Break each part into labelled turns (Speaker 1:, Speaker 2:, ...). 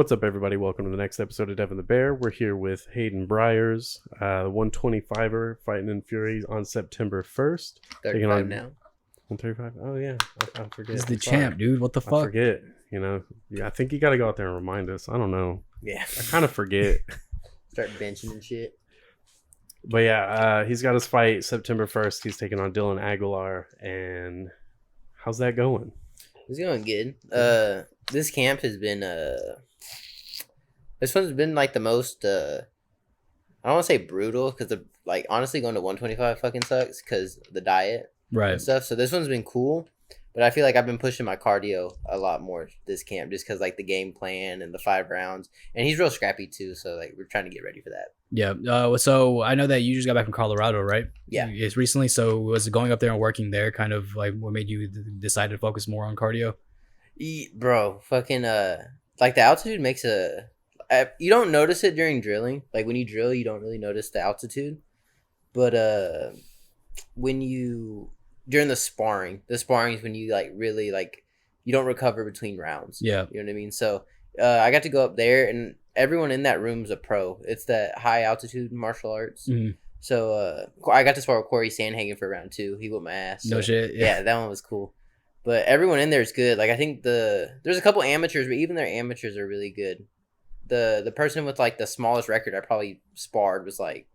Speaker 1: What's up, everybody? Welcome to the next episode of Devin the Bear. We're here with Hayden Briers, 125er, fighting in Fury on September 1st.
Speaker 2: 35 now.
Speaker 1: 135? Oh, yeah. I forget.
Speaker 3: He's the champ, dude. What the fuck?
Speaker 1: I forget. You know, yeah, I think you got to go out there and remind us. I don't know.
Speaker 2: Yeah.
Speaker 1: I kind of forget.
Speaker 2: Start benching and shit.
Speaker 1: But yeah, he's got his fight September 1st. He's taking on Dylan Aguilar. And how's that going?
Speaker 2: It's going good. This camp has been this one's been like the most I don't want to say brutal because like honestly going to 125 fucking sucks because the diet and stuff. So this one's been cool, but I feel like I've been pushing my cardio a lot more this camp just because like the game plan and the 5 rounds, and he's real scrappy too. So like we're trying to get ready for that.
Speaker 3: Yeah. So I know that you just got back from Colorado, right?
Speaker 2: Yeah.
Speaker 3: It's recently. So was it going up there and working there kind of like what made you decide to focus more on cardio?
Speaker 2: Bro, fucking like the altitude makes you don't notice it during drilling. Like when you drill, you don't really notice the altitude. But when you during the sparring is when you like really like you don't recover between rounds.
Speaker 3: Yeah.
Speaker 2: You know what I mean? So I got to go up there and everyone in that room's a pro. It's that high altitude martial arts.
Speaker 3: Mm-hmm.
Speaker 2: So I got to spar with Corey Sandhagen for round 2. He whooped my ass. So,
Speaker 3: no shit.
Speaker 2: Yeah, that one was cool. But everyone in there is good. Like I think there's a couple amateurs, but even their amateurs are really good. The person with like the smallest record I probably sparred was like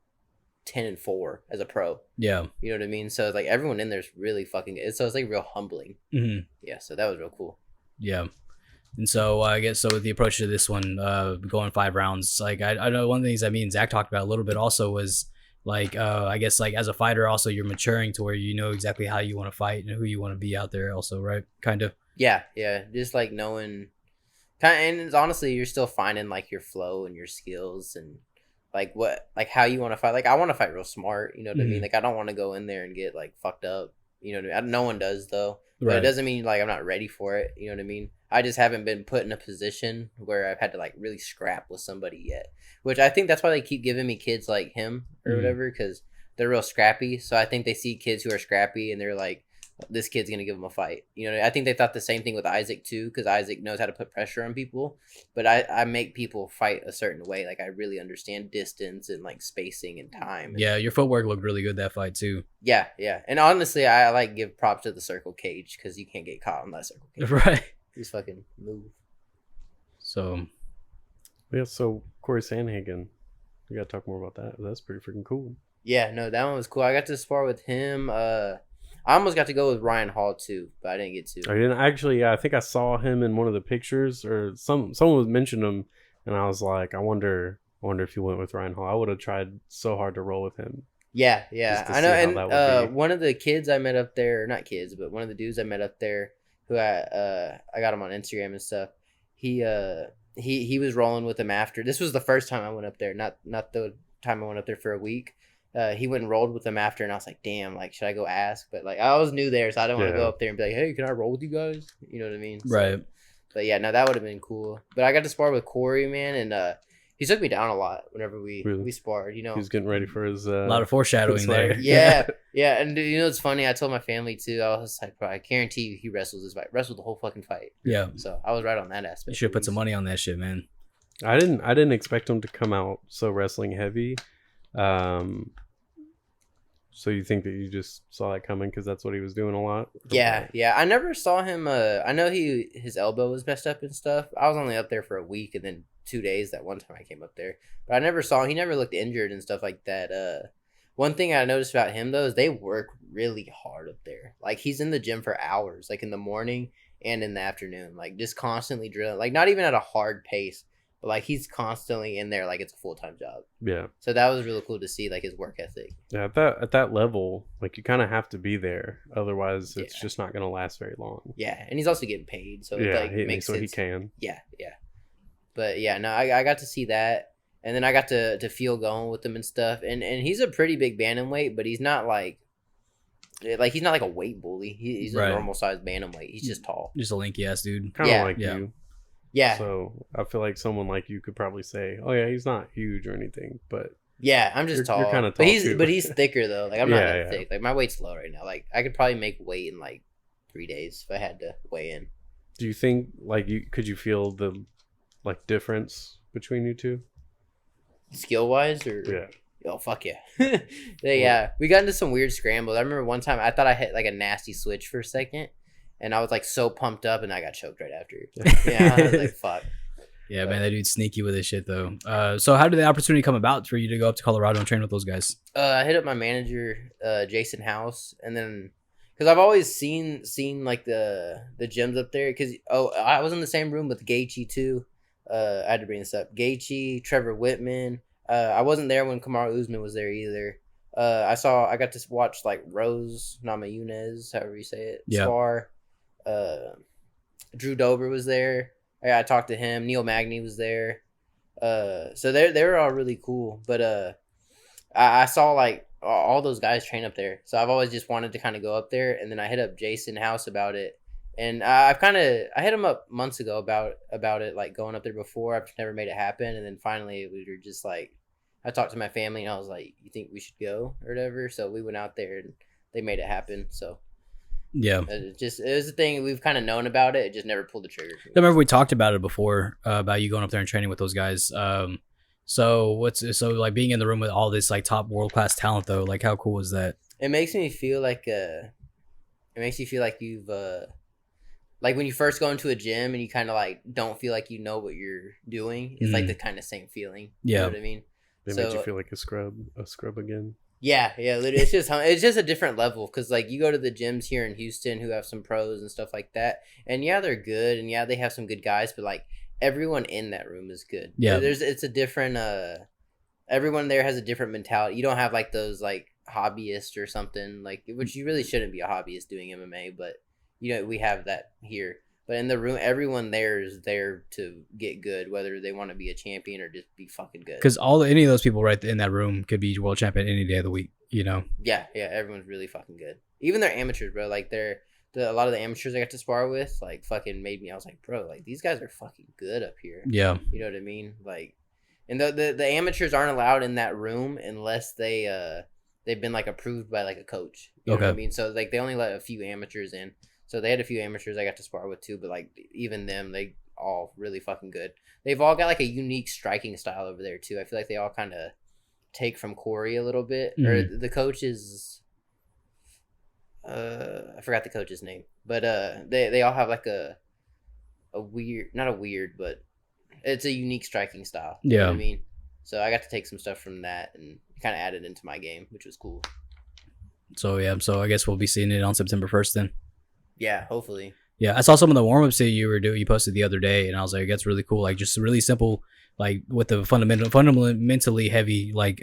Speaker 2: 10-4 as a pro.
Speaker 3: Yeah.
Speaker 2: You know what I mean? So like everyone in there is really fucking good. So it's like real humbling.
Speaker 3: Mm-hmm.
Speaker 2: Yeah. So that was real cool.
Speaker 3: Yeah. And so I guess so with the approach to this one, going 5 rounds, like I know one of the things that me and Zach talked about a little bit also was like I guess like as a fighter also you're maturing to where you know exactly how you want to fight and who you want to be out there also, right? Kind of.
Speaker 2: Yeah. Just like knowing and it's honestly you're still finding like your flow and your skills and like what like how you want to fight. Like I want to fight real smart, you know what I mean? Like I don't want to go in there and get like fucked up. You know what I mean? No one does though. But it doesn't mean like I'm not ready for it. You know what I mean? I just haven't been put in a position where I've had to like really scrap with somebody yet. Which I think that's why they keep giving me kids like him or whatever, because they're real scrappy. So I think they see kids who are scrappy and they're like, this kid's gonna give them a fight. You know, I think they thought the same thing with Isaac too, because Isaac knows how to put pressure on people. But I make people fight a certain way. Like I really understand distance and like spacing and time.
Speaker 3: Yeah, your footwork looked really good that fight too.
Speaker 2: Yeah. And honestly, I like give props to the circle cage because you can't get caught on that circle cage.
Speaker 3: Right.
Speaker 2: Just fucking move.
Speaker 3: So.
Speaker 1: Yeah, so Corey Sandhagen, we got to talk more about that. That's pretty freaking cool.
Speaker 2: Yeah, no, that one was cool. I got to spar with him. I almost got to go with Ryan Hall too, but I didn't get to.
Speaker 1: I didn't actually. Yeah, I think I saw him in one of the pictures, or someone was mentioned him, and I was like, I wonder if you went with Ryan Hall. I would have tried so hard to roll with him.
Speaker 2: Yeah, I know. And one of the kids I met up there, not kids, but one of the dudes I met up there, who I got him on Instagram and stuff. He was rolling with him after. This was the first time I went up there, not the time I went up there for a week. He went and rolled with him after, and I was like, damn, like, should I go ask? But, like, I was new there, so I didn't want to go up there and be like, hey, can I roll with you guys? You know what I mean?
Speaker 3: Right.
Speaker 2: So, but, yeah, no, that would have been cool. But I got to spar with Corey, man, and he took me down a lot whenever we sparred, you know.
Speaker 1: He's getting ready for his...
Speaker 3: a lot of foreshadowing there.
Speaker 2: Yeah, and, you know, it's funny. I told my family, too. I was like, bro, I guarantee you he wrestles this fight. Wrestled the whole fucking fight.
Speaker 3: Yeah.
Speaker 2: So I was right on that aspect.
Speaker 3: You should put some money on that shit, man.
Speaker 1: I didn't expect him to come out so wrestling heavy. So you think that you just saw that coming because that's what he was doing a lot?
Speaker 2: Yeah. I never saw him. I know his elbow was messed up and stuff. I was only up there for a week and then 2 days that one time I came up there. But I never saw. He never looked injured and stuff like that. One thing I noticed about him though is they work really hard up there. Like he's in the gym for hours, like in the morning and in the afternoon, like just constantly drilling. Like not even at a hard pace. But like he's constantly in there like it's a full-time job. Yeah. So that was really cool to see, like his work ethic.
Speaker 1: Yeah, at that level, like you kind of have to be there, otherwise it's just not gonna last very long.
Speaker 2: Yeah, and he's also getting paid, so it like makes sense.
Speaker 1: He can.
Speaker 2: Yeah. But yeah, no, I got to see that, and then I got to feel going with him and stuff, and he's a pretty big bantamweight, but he's not like he's not like a weight bully. He's a normal sized bantamweight. He's just tall.
Speaker 3: Just a lanky ass dude.
Speaker 1: Kind of like you.
Speaker 2: Yeah.
Speaker 1: So I feel like someone like you could probably say, "Oh yeah, he's not huge or anything," but
Speaker 2: yeah, I'm just tall.
Speaker 1: You're kind of tall,
Speaker 2: but he's thicker though. Like I'm not that thick. Like my weight's low right now. Like I could probably make weight in like 3 days if I had to weigh in.
Speaker 1: Do you think like could you feel the like difference between you two?
Speaker 2: Skill wise, or
Speaker 1: Yeah.
Speaker 2: oh fuck yeah, yeah. We got into some weird scrambles. I remember one time I thought I hit like a nasty switch for a second, and I was like so pumped up, and I got choked right after. Yeah, I was like fuck.
Speaker 3: Yeah, man, that dude's sneaky with his shit though. So how did the opportunity come about for you to go up to Colorado and train with those guys?
Speaker 2: I hit up my manager, Jason House, and then because I've always seen like the gyms up there. Because I was in the same room with Gaethje too. I had to bring this up. Gaethje, Trevor Whitman. I wasn't there when Kamaru Usman was there either. I got to watch like Rose Namajunas, however you say it, spar. Drew Dober was there. I talked to him. Neil Magny was there. So they were all really cool. But I saw like all those guys train up there. So I've always just wanted to kind of go up there. And then I hit up Jason House about it. And I hit him up months ago about it, like going up there before. I've never made it happen. And then finally we were just like, I talked to my family and I was like, you think we should go or whatever? So we went out there and they made it happen. So
Speaker 3: yeah,
Speaker 2: it was a thing we've kind of known about it. It just never pulled the trigger.
Speaker 3: I remember we talked about it before, about you going up there and training with those guys. So like being in the room with all this like top world-class talent though, like how cool was that?
Speaker 2: It makes me feel like you've like when you first go into a gym and you kind of like don't feel like you know what you're doing. It's like the kind of same feeling.
Speaker 3: Yeah.
Speaker 2: You know what I mean?
Speaker 1: It made you feel like a scrub again.
Speaker 2: Yeah. Literally, it's just a different level because like you go to the gyms here in Houston who have some pros and stuff like that, and yeah, they're good, and yeah, they have some good guys, but like everyone in that room is good.
Speaker 3: Yeah,
Speaker 2: it's a different. Everyone there has a different mentality. You don't have like those like hobbyists or something like, which you really shouldn't be a hobbyist doing MMA, but you know we have that here. But in the room, everyone there is there to get good, whether they want to be a champion or just be fucking good.
Speaker 3: Because any of those people right in that room could be world champion any day of the week, you know?
Speaker 2: Yeah, everyone's really fucking good. Even their amateurs, bro. Like a lot of the amateurs I got to spar with, like fucking made me. I was like, bro, like these guys are fucking good up here.
Speaker 3: Yeah,
Speaker 2: you know what I mean. Like, and the amateurs aren't allowed in that room unless they've been like approved by like a coach. You know what I mean? So like they only let a few amateurs in. So they had a few amateurs I got to spar with too, but like even them, they all really fucking good. They've all got like a unique striking style over there too. I feel like they all kind of take from Corey a little bit. Mm-hmm. Or the coach is, I forgot the coach's name, but they all have like a weird, not a weird, but it's a unique striking style. You know what I mean? So I got to take some stuff from that and kind of add it into my game, which was cool.
Speaker 3: So yeah, so I guess we'll be seeing it on September 1st then.
Speaker 2: Yeah, hopefully.
Speaker 3: Yeah, I saw some of the warm-ups that you posted the other day, and I was like, that's really cool. Like, just really simple, like with the fundamentally heavy, like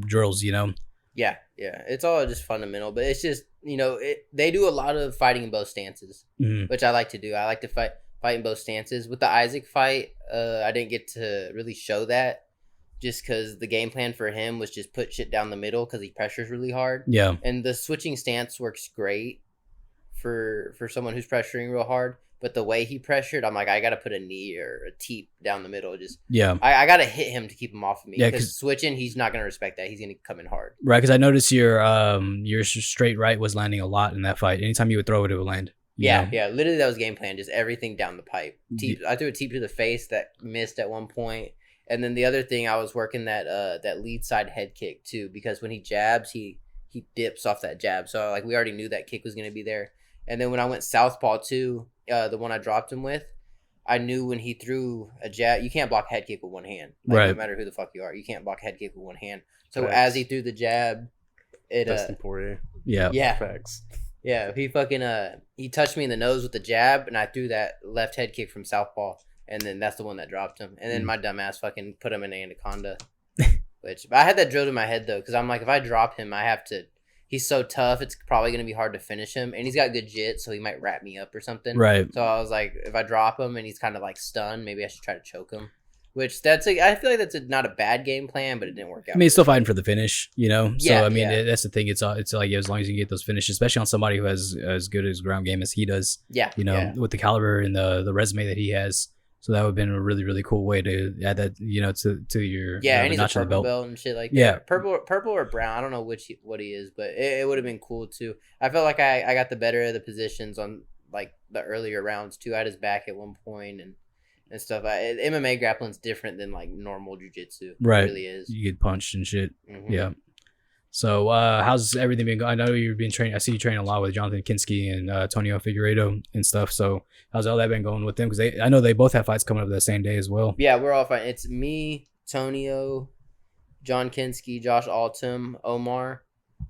Speaker 3: drills, you know?
Speaker 2: Yeah. It's all just fundamental, but it's just, you know, they do a lot of fighting in both stances, which I like to do. I like to fight in both stances. With the Isaac fight, I didn't get to really show that just because the game plan for him was just put shit down the middle because he pressures really hard. Yeah. And the switching stance works great for someone who's pressuring real hard, but the way he pressured, I'm like, I gotta put a knee or a teep down the middle. Just I gotta hit him to keep him off of me. Yeah, because switching, he's not gonna respect that. He's gonna come in hard.
Speaker 3: Right, because I noticed your straight right was landing a lot in that fight. Anytime you would throw it, it would land.
Speaker 2: Yeah. Literally, that was game plan. Just everything down the pipe. I threw a teep to the face that missed at one point, and then the other thing, I was working that lead side head kick too, because when he jabs, he dips off that jab. So like we already knew that kick was gonna be there. And then when I went southpaw too, the one I dropped him with, I knew when he threw a jab, you can't block head kick with one hand. Like, right. No matter who the fuck you are, you can't block head kick with one hand. So facts. As he threw the jab,
Speaker 1: Dustin Poirier.
Speaker 2: Yeah.
Speaker 1: Facts.
Speaker 2: Yeah, he fucking he touched me in the nose with the jab, and I threw that left head kick from southpaw, and then that's the one that dropped him. And then my dumb ass fucking put him in an anaconda. But I had that drilled in my head though, because I'm like, if I drop him, I have to. He's so tough, it's probably going to be hard to finish him. And he's got good jit, so he might wrap me up or something. Right. So I was like, if I drop him and he's kind of like stunned, maybe I should try to choke him. Which I feel like that's not a bad game plan, but it didn't work out.
Speaker 3: I mean, he's still fighting for the finish, you know? So, I mean, that's the thing. It's like as long as you get those finishes, especially on somebody who has as good as ground game as he does. Yeah. You know, with the caliber and the resume that he has. So that would have been a really, really cool way to add that, you know, to your
Speaker 2: and he's a purple belt and shit like that. Yeah, purple or brown. I don't know what he is, but it would have been cool too. I felt like I got the better of the positions on like the earlier rounds too. I had his back at one point, and and stuff. MMA grappling's different than like normal jiu-jitsu.
Speaker 3: Right.
Speaker 2: It really is.
Speaker 3: You get punched and shit.
Speaker 2: Mhm.
Speaker 3: Yeah. So how's everything been going? I know you've been training. I see you training a lot with Jonathan Kinski and Tonio Figueiredo and stuff. So how's all that been going with them? Because I know they both have fights coming up the same day as well.
Speaker 2: Yeah, we're all fine. It's me, Tonio, John Kinski, Josh Altum, Omar,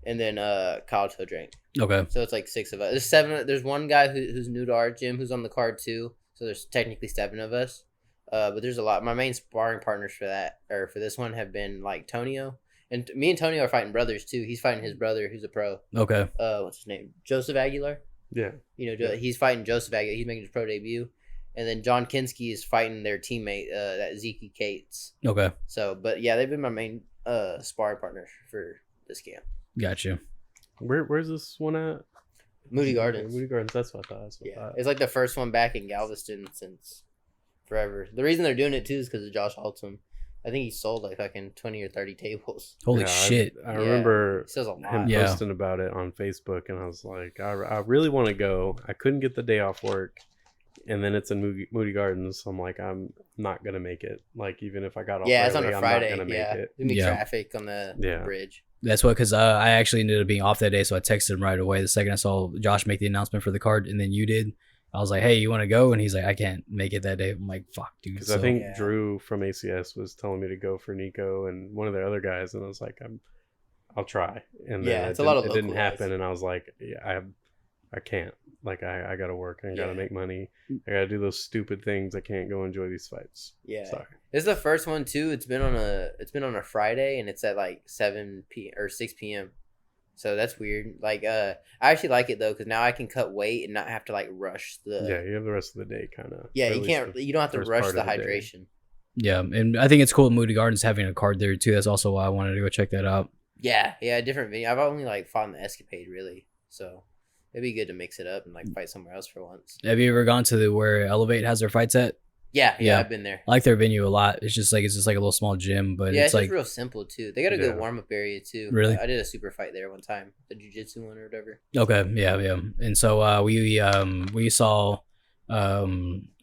Speaker 2: and then Kyle Todrank.
Speaker 3: Okay.
Speaker 2: So it's like 6 of us. There's 7. There's one guy who's new to our gym who's on the card too. So there's technically 7 of us. But there's a lot. My main sparring partners for this one have been like Tonio. And me and Tonio are fighting brothers too. He's fighting his brother who's a pro.
Speaker 3: Okay.
Speaker 2: What's his name? Joseph Aguilar.
Speaker 1: Yeah.
Speaker 2: He's fighting Joseph Aguilar. He's making his pro debut. And then John Kinski is fighting their teammate, that Zeke Cates.
Speaker 3: Okay.
Speaker 2: So, but yeah, they've been my main sparring partners for this camp.
Speaker 3: Gotcha.
Speaker 1: Where's this one at?
Speaker 2: Moody Gardens.
Speaker 1: Moody Gardens. That's what I thought.
Speaker 2: Yeah, it's like the first one back in Galveston since forever. The reason they're doing it too is because of Josh Altum. I think he sold like fucking 20 or 30 tables.
Speaker 3: Holy shit.
Speaker 1: I remember
Speaker 2: he sells a lot.
Speaker 1: him
Speaker 3: Yeah.
Speaker 1: posting about it on Facebook, and I was like, I really want to go. I couldn't get the day off work, and then it's in Moody Gardens. So I'm like, I'm not gonna make it. Like, even if I got off,
Speaker 2: Yeah,
Speaker 1: right
Speaker 2: it's on
Speaker 1: away,
Speaker 2: a
Speaker 1: I'm
Speaker 2: Friday.
Speaker 1: not gonna
Speaker 2: Yeah,
Speaker 1: make it.
Speaker 2: there's gonna be
Speaker 3: Yeah.
Speaker 2: traffic on the bridge.
Speaker 3: That's what, because I actually ended up being off that day, so I texted him right away the second I saw Josh make the announcement for the card, and then you did. I was like, hey, you want to go? And he's like, I can't make it that day. I'm like, fuck, dude.
Speaker 1: Because
Speaker 3: So,
Speaker 1: I think
Speaker 2: Yeah.
Speaker 1: Drew from ACS was telling me to go for Nico and one of the other guys, and I was like, I'll try. And
Speaker 2: Yeah,
Speaker 1: then
Speaker 2: it's a lot of
Speaker 1: it didn't
Speaker 2: local guys.
Speaker 1: happen, and I was like, yeah, I can't. Like, I gotta work. I gotta
Speaker 2: Yeah.
Speaker 1: make money. I gotta do those stupid things. I can't go enjoy these fights.
Speaker 2: Yeah.
Speaker 1: Sorry.
Speaker 2: This is the first one too. It's been on a Friday, and it's at like 7 p or 6 p.m. So that's weird. Like, I actually like it though, because now I can cut weight and not have to like rush the.
Speaker 1: Yeah, you have the rest of the day kind of.
Speaker 2: Yeah, you can't. You don't have to
Speaker 1: first
Speaker 2: rush
Speaker 1: part
Speaker 2: the
Speaker 1: of the day.
Speaker 2: hydration.
Speaker 3: yeah, and I think it's cool Moody Gardens having a card there too. That's also why I wanted to go check that out.
Speaker 2: Yeah, different venue. I've only like fought in the Escapade really, so it'd be good to mix it up and like fight somewhere else for once.
Speaker 3: Have you ever gone to where Elevate has their fights at?
Speaker 2: Yeah,
Speaker 3: Yeah.
Speaker 2: I've been there.
Speaker 3: I like their venue a lot. It's just like a little small gym, but
Speaker 2: Yeah,
Speaker 3: it's
Speaker 2: it's
Speaker 3: like
Speaker 2: just real simple too. They got a good
Speaker 1: Yeah.
Speaker 2: warm up area too.
Speaker 3: Really?
Speaker 2: I did a super fight there one time, the jiu-jitsu one or whatever.
Speaker 3: okay, yeah. And so we saw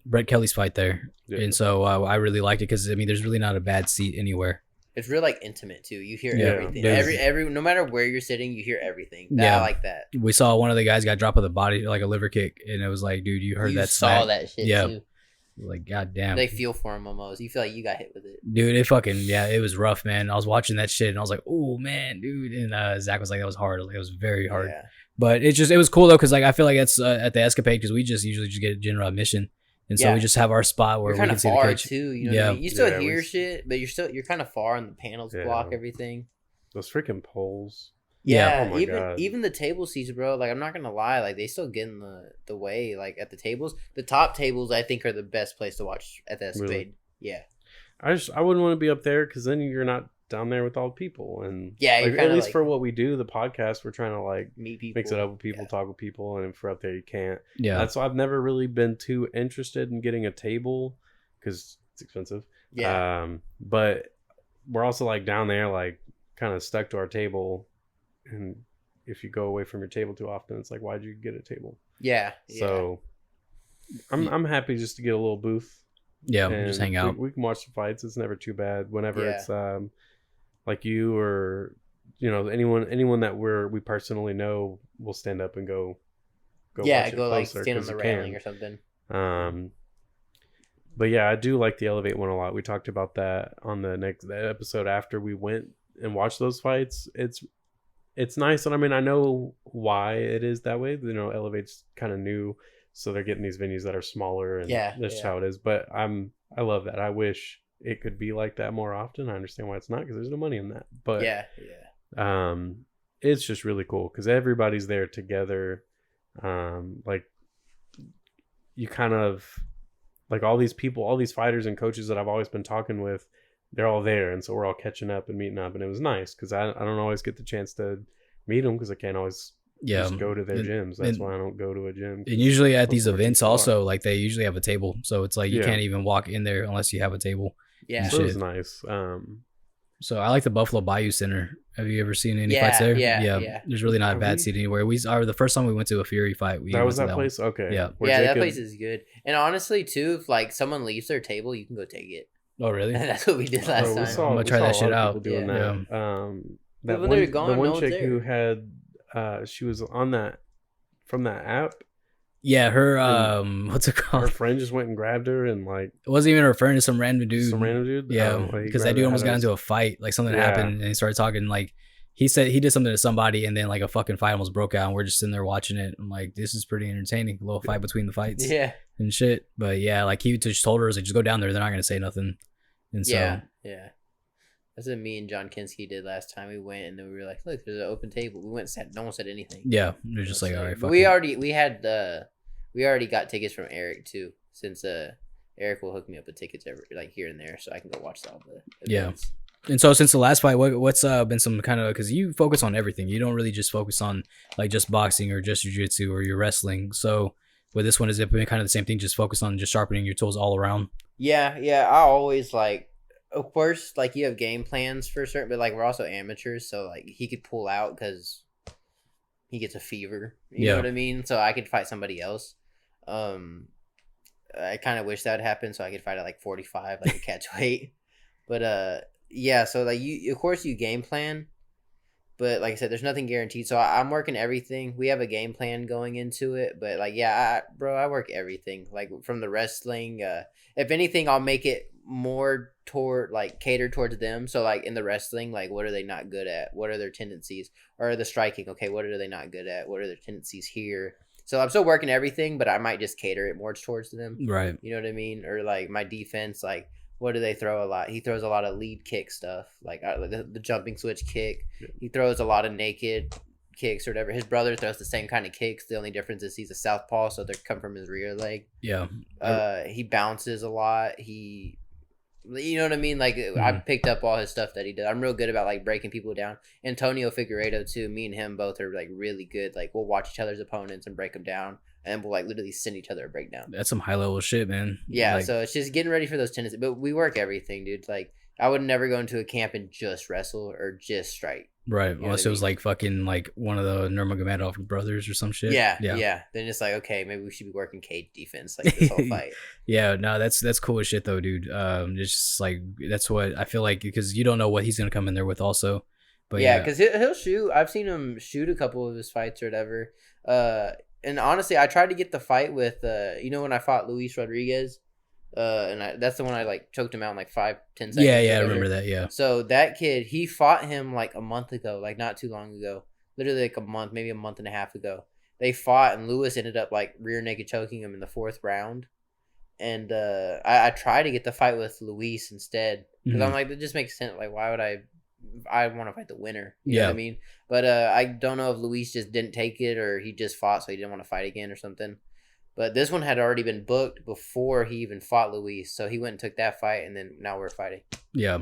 Speaker 3: Brett Kelly's fight there,
Speaker 1: Yeah.
Speaker 3: and so I really liked it because I mean, there's really not a bad seat anywhere.
Speaker 2: It's real like intimate too. You hear
Speaker 1: Yeah,
Speaker 2: everything.
Speaker 3: there's-
Speaker 2: Every no matter where you're sitting, you hear everything.
Speaker 3: Yeah.
Speaker 2: I like that.
Speaker 3: We saw one of the guys got dropped with a body like a liver kick, and it was like, dude, you heard
Speaker 2: You
Speaker 3: that?
Speaker 2: saw
Speaker 3: smack.
Speaker 2: that shit
Speaker 3: Yeah.
Speaker 2: too.
Speaker 3: Like, goddamn.
Speaker 2: They feel for him almost. You feel like you got hit with it.
Speaker 3: Dude, it fucking it was rough, man. I was watching that shit and I was like, oh man, dude. And Zach was like, that was hard. Like, it was very hard.
Speaker 2: Yeah.
Speaker 3: But it was cool though, because like I feel like it's at the Escapade because we just usually just get a general admission, and so
Speaker 2: Yeah.
Speaker 3: we just have our spot where
Speaker 2: You're
Speaker 3: we
Speaker 2: kind
Speaker 3: can
Speaker 2: of
Speaker 3: see the
Speaker 2: far
Speaker 3: coach.
Speaker 2: too. You know what
Speaker 3: Yeah.
Speaker 2: I mean? You still
Speaker 1: Yeah,
Speaker 2: hear
Speaker 1: we-
Speaker 2: shit, but you're kind of far, and the panels
Speaker 1: Yeah.
Speaker 2: block everything.
Speaker 1: Those freaking poles.
Speaker 3: Yeah.
Speaker 1: Oh my God.
Speaker 2: even the table seats, bro. Like, I'm not gonna lie, like they still get in the way. Like at the tables, the top tables I think are the best place to watch at the Escapade.
Speaker 1: Really?
Speaker 2: Yeah,
Speaker 1: I wouldn't want to be up there because then you're not down there with all the people, and
Speaker 2: Yeah, you're
Speaker 1: like,
Speaker 2: kinda
Speaker 1: at least
Speaker 2: like-
Speaker 1: for what we do, the podcast, we're trying to like
Speaker 2: meet people,
Speaker 1: mix it up with people,
Speaker 2: Yeah.
Speaker 1: talk with people, and if we're up there, you can't.
Speaker 3: Yeah.
Speaker 1: That's why I've never really been too interested in getting a table because it's expensive.
Speaker 2: Yeah,
Speaker 1: But we're also like down there, like kind of stuck to our table, and if you go away from your table too often, it's like, why'd you get a table?
Speaker 2: yeah.
Speaker 1: So I'm happy just to get a little booth.
Speaker 3: Yeah.
Speaker 1: and
Speaker 3: Just hang out.
Speaker 1: We can watch the fights. It's never too bad. Whenever
Speaker 2: Yeah.
Speaker 1: it's like you or anyone that we personally know, will stand up and go.
Speaker 2: yeah,
Speaker 1: watch it
Speaker 2: go like
Speaker 1: closer,
Speaker 2: stand on
Speaker 1: 'cause
Speaker 2: the
Speaker 1: you
Speaker 2: railing
Speaker 1: can.
Speaker 2: or something.
Speaker 1: But yeah, I do like the Elevate one a lot. We talked about that on the episode after we went and watched those fights. It's nice, and I mean, I know why it is that way. Elevate's kind of new, so they're getting these venues that are smaller, and
Speaker 2: Yeah,
Speaker 1: that's
Speaker 2: yeah.
Speaker 1: how it is. But I love that. I wish it could be like that more often. I understand why it's not, because there's no money in that. But
Speaker 2: Yeah.
Speaker 1: it's just really cool because everybody's there together. Like you kind of like all these people, all these fighters and coaches that I've always been talking with, they're all there, and so we're all catching up and meeting up, and it was nice because I don't always get the chance to meet them because I can't always just go to their gyms. That's why I don't go to a gym.
Speaker 3: And usually at these
Speaker 1: Unfortunately,
Speaker 3: events
Speaker 1: far.
Speaker 3: also, like they usually have a table. So it's like you
Speaker 1: Yeah.
Speaker 3: can't even walk in there unless you have a table.
Speaker 2: Yeah.
Speaker 1: So it was
Speaker 3: Shit.
Speaker 1: nice.
Speaker 3: So I like the Buffalo Bayou Center. Have you ever seen any
Speaker 2: Yeah,
Speaker 3: fights there?
Speaker 2: yeah.
Speaker 3: There's really not a
Speaker 1: Have
Speaker 3: bad
Speaker 1: we?
Speaker 3: seat anywhere. The first time we went to a Fury fight, we
Speaker 1: That
Speaker 3: went
Speaker 1: was
Speaker 3: to
Speaker 1: that place.
Speaker 3: one.
Speaker 1: Okay.
Speaker 3: Yeah.
Speaker 1: Where
Speaker 2: Yeah, that
Speaker 1: Jacob-
Speaker 2: place is good. And honestly, too, if like someone leaves their table, you can go take it.
Speaker 3: Oh really?
Speaker 2: That's what we did last
Speaker 1: Oh,
Speaker 2: time.
Speaker 3: I'm gonna try that shit out.
Speaker 1: Doing
Speaker 2: Yeah.
Speaker 1: that.
Speaker 2: But
Speaker 1: That
Speaker 2: when they're
Speaker 1: one,
Speaker 2: gone,
Speaker 1: the
Speaker 2: no
Speaker 1: one
Speaker 2: one's
Speaker 1: chick
Speaker 2: there.
Speaker 1: who had, she was on that from that app.
Speaker 3: Yeah, her
Speaker 1: And
Speaker 3: what's it
Speaker 1: Her
Speaker 3: called?
Speaker 1: friend just went and grabbed her and like
Speaker 3: It wasn't even referring to some random dude.
Speaker 1: some random dude.
Speaker 3: Yeah,
Speaker 1: Oh, like, he
Speaker 3: because that
Speaker 1: grabbed
Speaker 3: dude
Speaker 1: her,
Speaker 3: almost
Speaker 1: had
Speaker 3: got
Speaker 1: her-
Speaker 3: into a fight. Like something
Speaker 1: Yeah.
Speaker 3: happened, and he started talking. Like he said he did something to somebody, and then like a fucking fight almost broke out. And we're just sitting there watching it. I'm like, this is pretty entertaining. A little fight between the fights
Speaker 2: Yeah,
Speaker 3: and shit. But yeah, like he just told her, like, just go down there. They're not gonna say nothing. And so
Speaker 2: yeah. That's what me and John Kinski did last time. We went and then we were like, look, there's an open table. We went and sat. No one said anything.
Speaker 3: yeah, they're just like, all right,
Speaker 2: But
Speaker 3: fuck
Speaker 2: we
Speaker 3: it.
Speaker 2: already got tickets from Eric too, since Eric will hook me up with tickets every like here and there, so I can go watch all the events.
Speaker 3: And so since the last fight, what's been some kind of, because you focus on everything. You don't really just focus on like just boxing or just jiu-jitsu or your wrestling. So with this one, has it been kind of the same thing? Just focus on just sharpening your tools all around.
Speaker 2: Yeah. I always like, of course, like you have game plans for certain, but like we're also amateurs, so like he could pull out because he gets a fever. You know what I mean? So I could fight somebody else. I kind of wish that would happen so I could fight at like 45, like a catch weight. But yeah, so like you, of course, you game plan, but like I said, there's nothing guaranteed. So I'm working everything. We have a game plan going into it, but like yeah, I work everything. Like from the wrestling, if anything, I'll make it more toward like catered towards them. So like in the wrestling, like what are they not good at? What are their tendencies? Or the striking, okay, what are they not good at? What are their tendencies here? So I'm still working everything, but I might just cater it more towards them.
Speaker 3: Right.
Speaker 2: You know what I mean? Or like my defense, like what do they throw a lot? He throws a lot of lead kick stuff, like the jumping switch kick.
Speaker 1: Yeah.
Speaker 2: He throws a lot of naked kicks or whatever. His brother throws the same kind of kicks. The only difference is he's a southpaw, so they come from his rear leg.
Speaker 3: Yeah.
Speaker 2: He bounces a lot. You know what I mean? Like I picked up all his stuff that he did. I'm real good about like breaking people down. Antonio Figueiredo too. Me and him both are like really good. Like we'll watch each other's opponents and break them down, and we'll like literally send each other a breakdown.
Speaker 3: That's some high level shit, man.
Speaker 2: Yeah.
Speaker 3: Like,
Speaker 2: So it's just getting ready for those tendencies. But we work everything, dude. Like I would never go into a camp and just wrestle or just strike.
Speaker 3: right.
Speaker 2: know
Speaker 3: Unless
Speaker 2: what
Speaker 3: it
Speaker 2: I
Speaker 3: was
Speaker 2: mean?
Speaker 3: like fucking like one of the Nurmagomedov brothers or some shit.
Speaker 2: Yeah.
Speaker 3: Yeah.
Speaker 2: Then it's like, okay, maybe we should be working cage defense like this whole fight.
Speaker 3: Yeah, no, that's cool as shit though, dude. It's just like that's what I feel like, because you don't know what he's gonna come in there with also. But
Speaker 2: yeah,
Speaker 3: yeah,
Speaker 2: because he'll shoot. I've seen him shoot a couple of his fights or whatever. And honestly, I tried to get the fight with when I fought Luis Rodriguez, that's the one I like choked him out in like 5-10 seconds.
Speaker 3: yeah,
Speaker 2: or
Speaker 3: I
Speaker 2: whatever.
Speaker 3: remember that. Yeah,
Speaker 2: So that kid, he fought him like a month ago, like not too long ago, literally like a month, maybe a month and a half ago. They fought, and Lewis ended up like rear naked choking him in the 4th round. And I tried to get the fight with Luis instead, because I'm like, it just makes sense. Like, why would I want to fight the winner? You know what I mean? But I don't know if Luis just didn't take it or he just fought, so he didn't want to fight again or something. But this one had already been booked before he even fought Luis, so he went and took that fight, and then now we're fighting.
Speaker 3: yeah.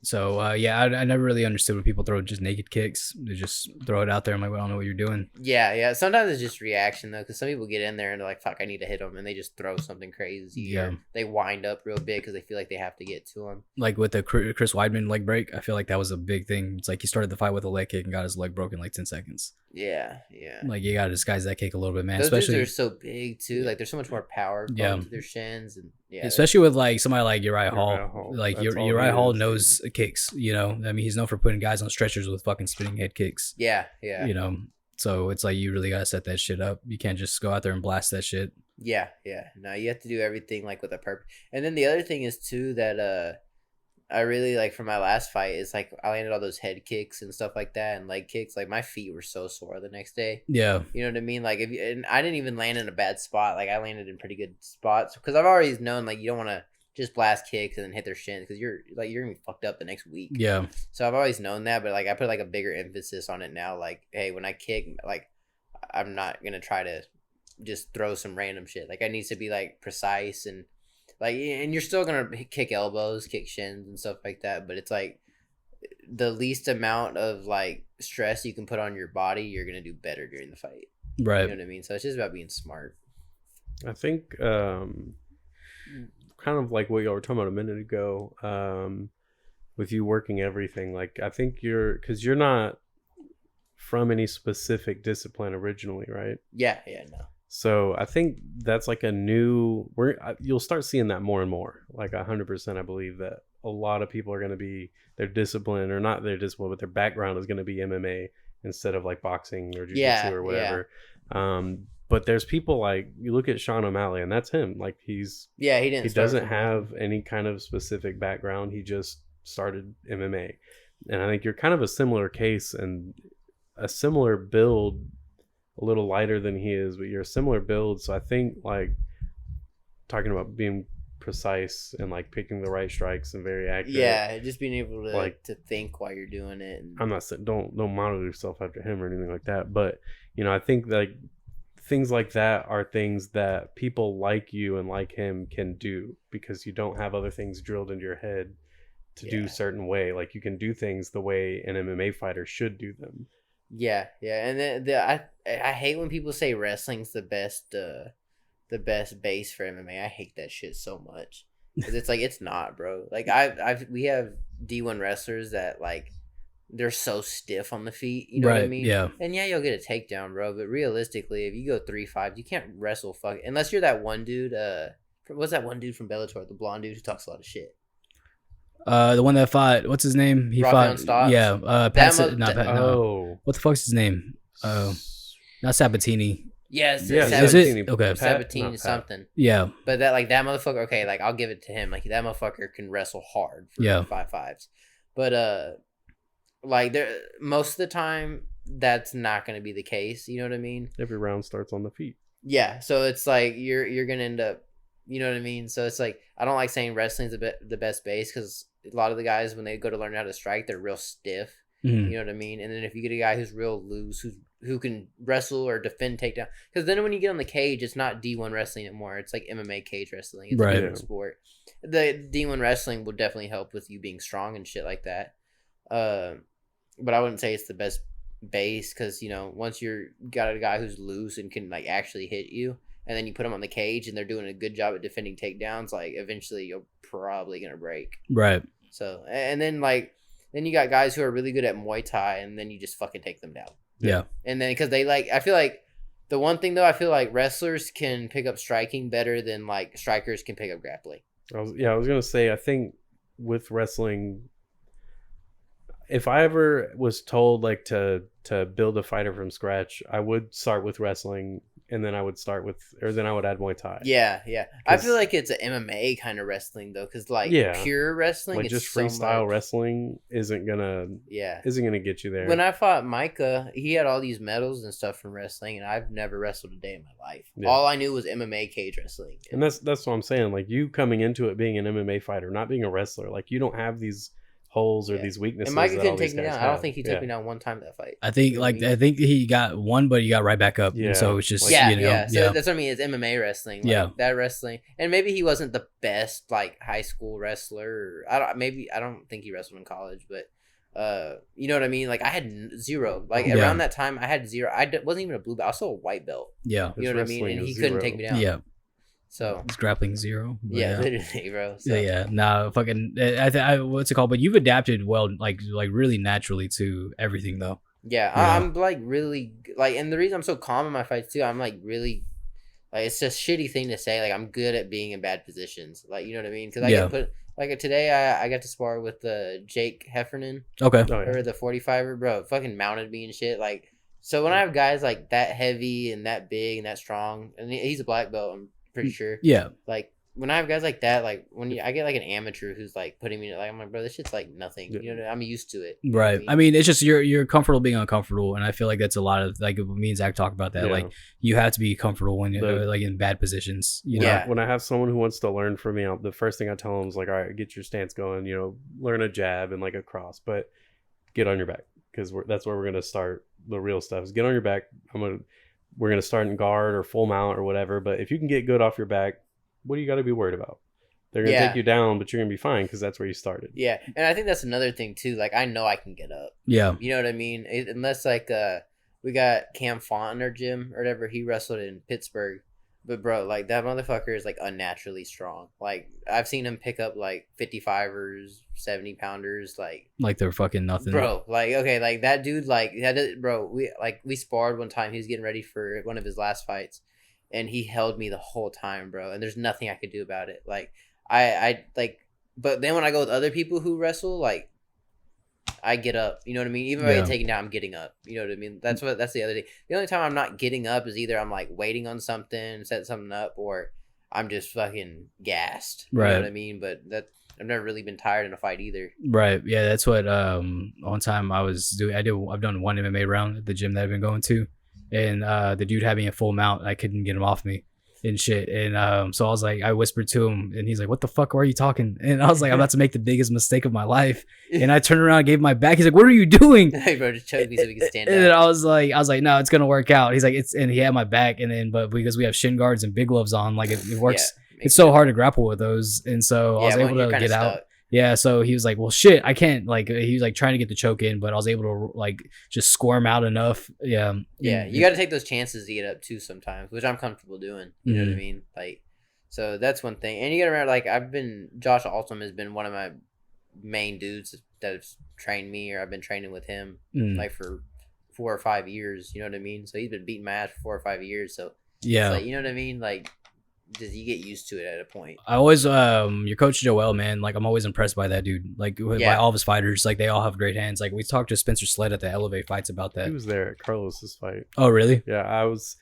Speaker 3: So I never really understood when people throw just naked kicks. They just throw it out there. I'm like, well, I don't know what you're doing.
Speaker 2: Yeah. Sometimes it's just reaction though, because some people get in there and they're like, "Fuck, I need to hit them," and they just throw something crazy.
Speaker 3: Yeah.
Speaker 2: Or they wind up real big because they feel like they have to get to him.
Speaker 3: Like with the Chris Weidman leg break, I feel like that was a big thing. It's like he started the fight with a leg kick and got his leg broken in like 10 seconds.
Speaker 2: Yeah.
Speaker 3: Like you gotta disguise that kick a little bit, man.
Speaker 2: Those
Speaker 3: Especially
Speaker 2: dudes are so big too. Like there's so much more power going to their shins, and
Speaker 3: especially with like somebody like Uriah Hall.
Speaker 1: Hall.
Speaker 3: Like
Speaker 1: That's all
Speaker 3: Uriah
Speaker 1: he
Speaker 3: Hall
Speaker 1: is.
Speaker 3: knows kicks. You know, I mean, he's known for putting guys on stretchers with fucking spinning head kicks.
Speaker 2: Yeah.
Speaker 3: You know, so it's like you really gotta set that shit up. You can't just go out there and blast that shit.
Speaker 2: Yeah. No, you have to do everything like with a purpose. And then the other thing is too that I really like for my last fight is like I landed all those head kicks and stuff like that and leg kicks. Like my feet were so sore the next day.
Speaker 3: Yeah.
Speaker 2: You know what I mean? Like and I didn't even land in a bad spot. Like I landed in pretty good spots because I've always known like you don't want to just blast kicks and then hit their shins because you're gonna be fucked up the next week.
Speaker 3: Yeah.
Speaker 2: So I've always known that, but like I put like a bigger emphasis on it now. Like, hey, when I kick, like I'm not gonna try to just throw some random shit. Like I need to be like precise and like, and you're still gonna kick elbows, kick shins, and stuff like that. But it's like the least amount of like stress you can put on your body, you're gonna do better during the fight.
Speaker 3: Right.
Speaker 2: You know what I mean? So it's just about being smart.
Speaker 1: I think kind of like what y'all were talking about a minute ago. with you working everything, like I think because you're not from any specific discipline originally, right?
Speaker 2: Yeah, no.
Speaker 1: So I think that's like you'll start seeing that more and more. Like 100%, I believe that a lot of people are going to be their discipline, or not their discipline, but their background is going to be MMA instead of like boxing or jiu-jitsu or whatever. But there's people like, you look at Sean O'Malley, and that's him. Like he doesn't have any kind of specific background. He just started MMA. And I think you're kind of a similar case and a similar build, a little lighter than he is, but you're a similar build. So I think like talking about being precise and like picking the right strikes and very accurate.
Speaker 2: Yeah, just being able to
Speaker 1: like
Speaker 2: to think while you're doing it. And
Speaker 1: I'm not saying don't model yourself after him or anything like that, but you know, I think like things like that are things that people like you and like him can do, because you don't have other things drilled into your head to do certain way. Like you can do things the way an MMA fighter should do them.
Speaker 2: Yeah, and then I hate when people say wrestling's the best base for MMA. I hate that shit so much, because it's like, it's not, bro. Like we have D1 wrestlers that like they're so stiff on the feet, you know what I mean?
Speaker 3: Yeah.
Speaker 2: And yeah, you'll get a takedown, bro. But realistically, if you go 3-5, you can't wrestle unless you're that one dude. What's that one dude from Bellator, the blonde dude who talks a lot of shit?
Speaker 3: The one that fought, what's his name? He
Speaker 2: Rafael
Speaker 3: fought.
Speaker 2: Stotts?
Speaker 3: Yeah.
Speaker 2: Oh,
Speaker 3: What the fuck's his name? Not Sabatini.
Speaker 2: Yes,
Speaker 1: Yeah,
Speaker 3: Is it? Okay.
Speaker 2: Sabatini is something.
Speaker 3: Yeah.
Speaker 2: But that motherfucker, okay, like I'll give it to him. Like that motherfucker can wrestle hard for 5-5s. But like most of the time that's not going to be the case, you know what I mean?
Speaker 1: Every round starts on the feet.
Speaker 2: Yeah, so it's like you're going to end up, you know what I mean? So it's like, I don't like saying wrestling's the best base, cuz a lot of the guys when they go to learn how to strike, they're real stiff.
Speaker 3: Mm-hmm.
Speaker 2: You know what I mean? And then if you get a guy who's real loose, who can wrestle or defend takedown, because then when you get on the cage, it's not D1 wrestling anymore. It's like MMA cage wrestling. It's a different sport. The D1 wrestling will definitely help with you being strong and shit like that. But I wouldn't say it's the best base, because you know, once you're got a guy who's loose and can like actually hit you, and then you put them on the cage and they're doing a good job at defending takedowns, like eventually you're probably gonna break.
Speaker 3: Right.
Speaker 2: So and then you got guys who are really good at Muay Thai, and then you just fucking take them down.
Speaker 3: Yeah.
Speaker 2: And then because I feel like the one thing though, I feel like wrestlers can pick up striking better than like strikers can pick up grappling.
Speaker 1: I was gonna say, I think with wrestling, if I ever was told like to build a fighter from scratch, I would start with wrestling, and then I would then I would add Muay Thai.
Speaker 2: Yeah. I feel like it's an MMA kind of wrestling though, because pure wrestling,
Speaker 1: like
Speaker 2: it's
Speaker 1: just
Speaker 2: so
Speaker 1: freestyle
Speaker 2: much.
Speaker 1: wrestling isn't gonna get you there.
Speaker 2: When I fought Micah, he had all these medals and stuff from wrestling, and I've never wrestled a day in my life.
Speaker 1: Yeah.
Speaker 2: All I knew was MMA cage wrestling.
Speaker 1: And that's what I'm saying. Like you coming into it being an MMA fighter, not being a wrestler, like you don't have these holes or these weaknesses.
Speaker 2: And Micah
Speaker 1: that
Speaker 2: couldn't
Speaker 1: all these
Speaker 2: take me
Speaker 1: guys
Speaker 2: down.
Speaker 1: have.
Speaker 2: I don't think he took me down one time that fight.
Speaker 3: I think I think he got one, but he got right back up.
Speaker 1: Yeah.
Speaker 3: And so it's just
Speaker 2: So that's what I mean. It's MMA wrestling. Like, that wrestling, and maybe he wasn't the best like high school wrestler. I don't think he wrestled in college, but you know what I mean. Like I had zero. Like around that time, I had zero. Wasn't even a blue belt. I was still a white belt.
Speaker 3: Yeah,
Speaker 2: you know what I mean. And he couldn't take me down.
Speaker 3: Yeah.
Speaker 2: So
Speaker 3: it's grappling zero.
Speaker 2: Yeah, literally, bro. So.
Speaker 3: Yeah. Nah, fucking. What's it called? But you've adapted well, like really naturally to everything, though.
Speaker 2: Yeah, I'm like really like, and the reason I'm so calm in my fights too, I'm like really, like it's a shitty thing to say. Like I'm good at being in bad positions. Like you know what I mean? Because I get put like today, I got to spar with Jake Heffernan.
Speaker 3: Okay.
Speaker 2: Or the 45er, bro. Fucking mounted me and shit. Like so when I have guys like that heavy and that big and that strong, and he's a black belt, I'm pretty sure.
Speaker 3: Yeah.
Speaker 2: Like when I have guys like that, like I get like an amateur who's like putting me like, I'm like, bro, this shit's like nothing. You know, I'm used to it.
Speaker 3: Right. I mean, it's just you're comfortable being uncomfortable, and I feel like that's a lot of like me and Zach talk about that. Yeah. Like you have to be comfortable when you're like in bad positions. You know?
Speaker 1: When I have someone who wants to learn from me, the first thing I tell them is like, all right, get your stance going. You know, learn a jab and like a cross, but get on your back, because that's where we're gonna start the real stuff. Is get on your back. We're gonna start in guard or full mount or whatever. But if you can get good off your back, what do you got to be worried about? They're going to take you down, but you're going to be fine because that's where you started.
Speaker 2: Yeah. And I think that's another thing too. Like, I know I can get up.
Speaker 3: Yeah.
Speaker 2: You know what I mean? Unless like we got Cam Font in our gym or whatever. He wrestled in Pittsburgh. But bro, like that motherfucker is like unnaturally strong. Like I've seen him pick up like 55ers, 70 pounders,
Speaker 3: Like they're fucking nothing.
Speaker 2: bro. Like okay, like that dude, like bro. We sparred one time. He was getting ready for one of his last fights, and he held me the whole time, bro. And there's nothing I could do about it. Like I like, but then when I go with other people who wrestle, like I get up. You know what I mean? Even if I get taken down, I'm getting up. You know what I mean? That's the other thing. The only time I'm not getting up is either I'm like waiting on something, set something up, or I'm just fucking gassed. You know what I mean? But I've never really been tired in a fight either.
Speaker 3: Right. Yeah, that's what one time I've done one MMA round at the gym that I've been going to, and the dude had me in full mount. I couldn't get him off me and shit. And so I was like, I whispered to him, and he's like, "What the fuck are you talking?" And I was like, I'm about to make the biggest mistake of my life. And I turned around and gave him my back. He's like, "What are you doing?"
Speaker 2: Hey, bro, just choke me so we can stand
Speaker 3: And then
Speaker 2: up.
Speaker 3: I was like, no, it's gonna work out. He's like, and he had my back. And then, but because we have shin guards and big gloves on, like it works. It's so hard to grapple with those. And so I was able to get out. Yeah, so he was like, "Well, shit, I can't." Like he was like trying to get the choke in, but I was able to like just squirm out enough. Yeah,
Speaker 2: you got to take those chances to get up too sometimes, which I'm comfortable doing. You know what I mean? Like, so that's one thing. And you got to remember, like Josh Altum has been one of my main dudes that have trained me, or I've been training with him like for 4 or 5 years. You know what I mean? So he's been beating my ass for 4 or 5 years. So
Speaker 3: yeah,
Speaker 2: like, you know what I mean? Like, just you get used to it at a point.
Speaker 3: I always your coach Joel, man, like I'm always impressed by that dude. Like by all of his fighters, like they all have great hands. Like we talked to Spencer Sled at the Elevate fights about that.
Speaker 1: He was there at Carlos's fight.
Speaker 3: Oh really?
Speaker 1: Yeah, I was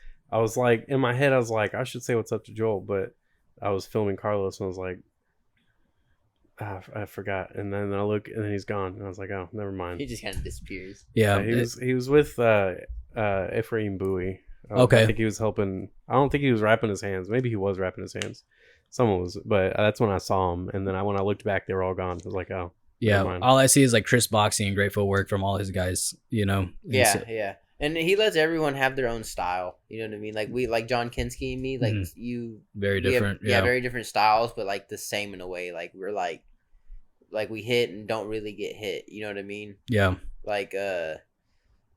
Speaker 1: like, in my head I was like, I should say what's up to Joel, but I was filming Carlos and I was like, I forgot. And then I look and then he's gone. And I was like, oh, never mind.
Speaker 2: He just kind of disappears.
Speaker 3: Yeah,
Speaker 1: he was with Ephraim Bowie.
Speaker 3: Okay.
Speaker 1: I think he was helping. I don't think he was wrapping his hands. Maybe he was wrapping his hands. Someone was, but that's when I saw him. And then when I looked back, they were all gone. I was like, oh,
Speaker 3: yeah. All I see is like Chris Boxing and great footwork from all his guys. You know.
Speaker 2: Yeah. And he lets everyone have their own style. You know what I mean? Like like John Kinski and me, like
Speaker 3: very different.
Speaker 2: Very different styles, but like the same in a way. Like we're like we hit and don't really get hit. You know what I mean?
Speaker 3: Yeah.
Speaker 2: Like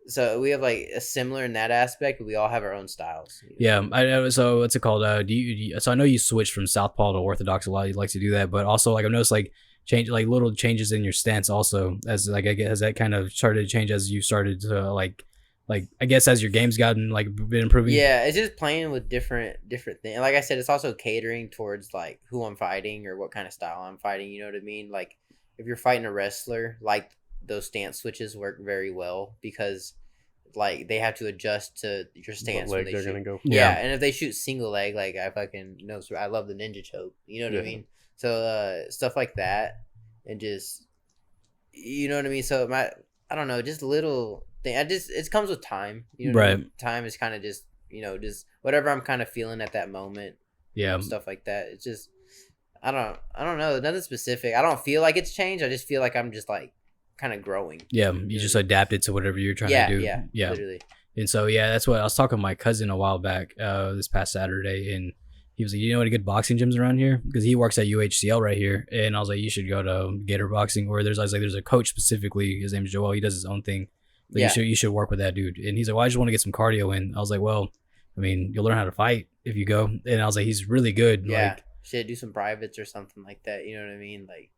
Speaker 2: so we have like a similar in that aspect, but we all have our own styles.
Speaker 3: Yeah. So what's it called? So I know you switched from southpaw to orthodox a lot. You like to do that, but also like I've noticed like little changes in your stance also, as like I guess has that kind of started to change as you started to like I guess as your game's gotten like been improving.
Speaker 2: Yeah, it's just playing with different things. Like I said, it's also catering towards like who I'm fighting or what kind of style I'm fighting. You know what I mean? Like if you're fighting a wrestler, like those stance switches work very well because like they have to adjust to your stance when they shoot. Gonna go for. Yeah, and if they shoot single leg, like I fucking know, I love the ninja choke. You know what I mean? So stuff like that, and just you know what I mean. So I don't know, just little thing. It comes with time. You know what I mean? Time is kind of just just whatever I'm kind of feeling at that moment.
Speaker 3: Yeah,
Speaker 2: stuff like that. It's just I don't know, nothing specific. I don't feel like it's changed. I just feel like I'm just like kind of growing.
Speaker 3: Yeah, you just adapted to whatever you're trying to do. Yeah, literally. And so that's what I was talking to my cousin a while back this past Saturday, and he was like, "You know any good boxing gyms around here?" Because he works at UHCL right here, and I was like, "You should go to Gator Boxing." Or there's a coach specifically. His name's Joel. He does his own thing. But you should work with that dude. And he's like, "Well, I just want to get some cardio in." I was like, "Well, I mean, you'll learn how to fight if you go." And I was like, "He's really good."
Speaker 2: Yeah,
Speaker 3: like,
Speaker 2: should do some privates or something like that. You know what I mean? Like.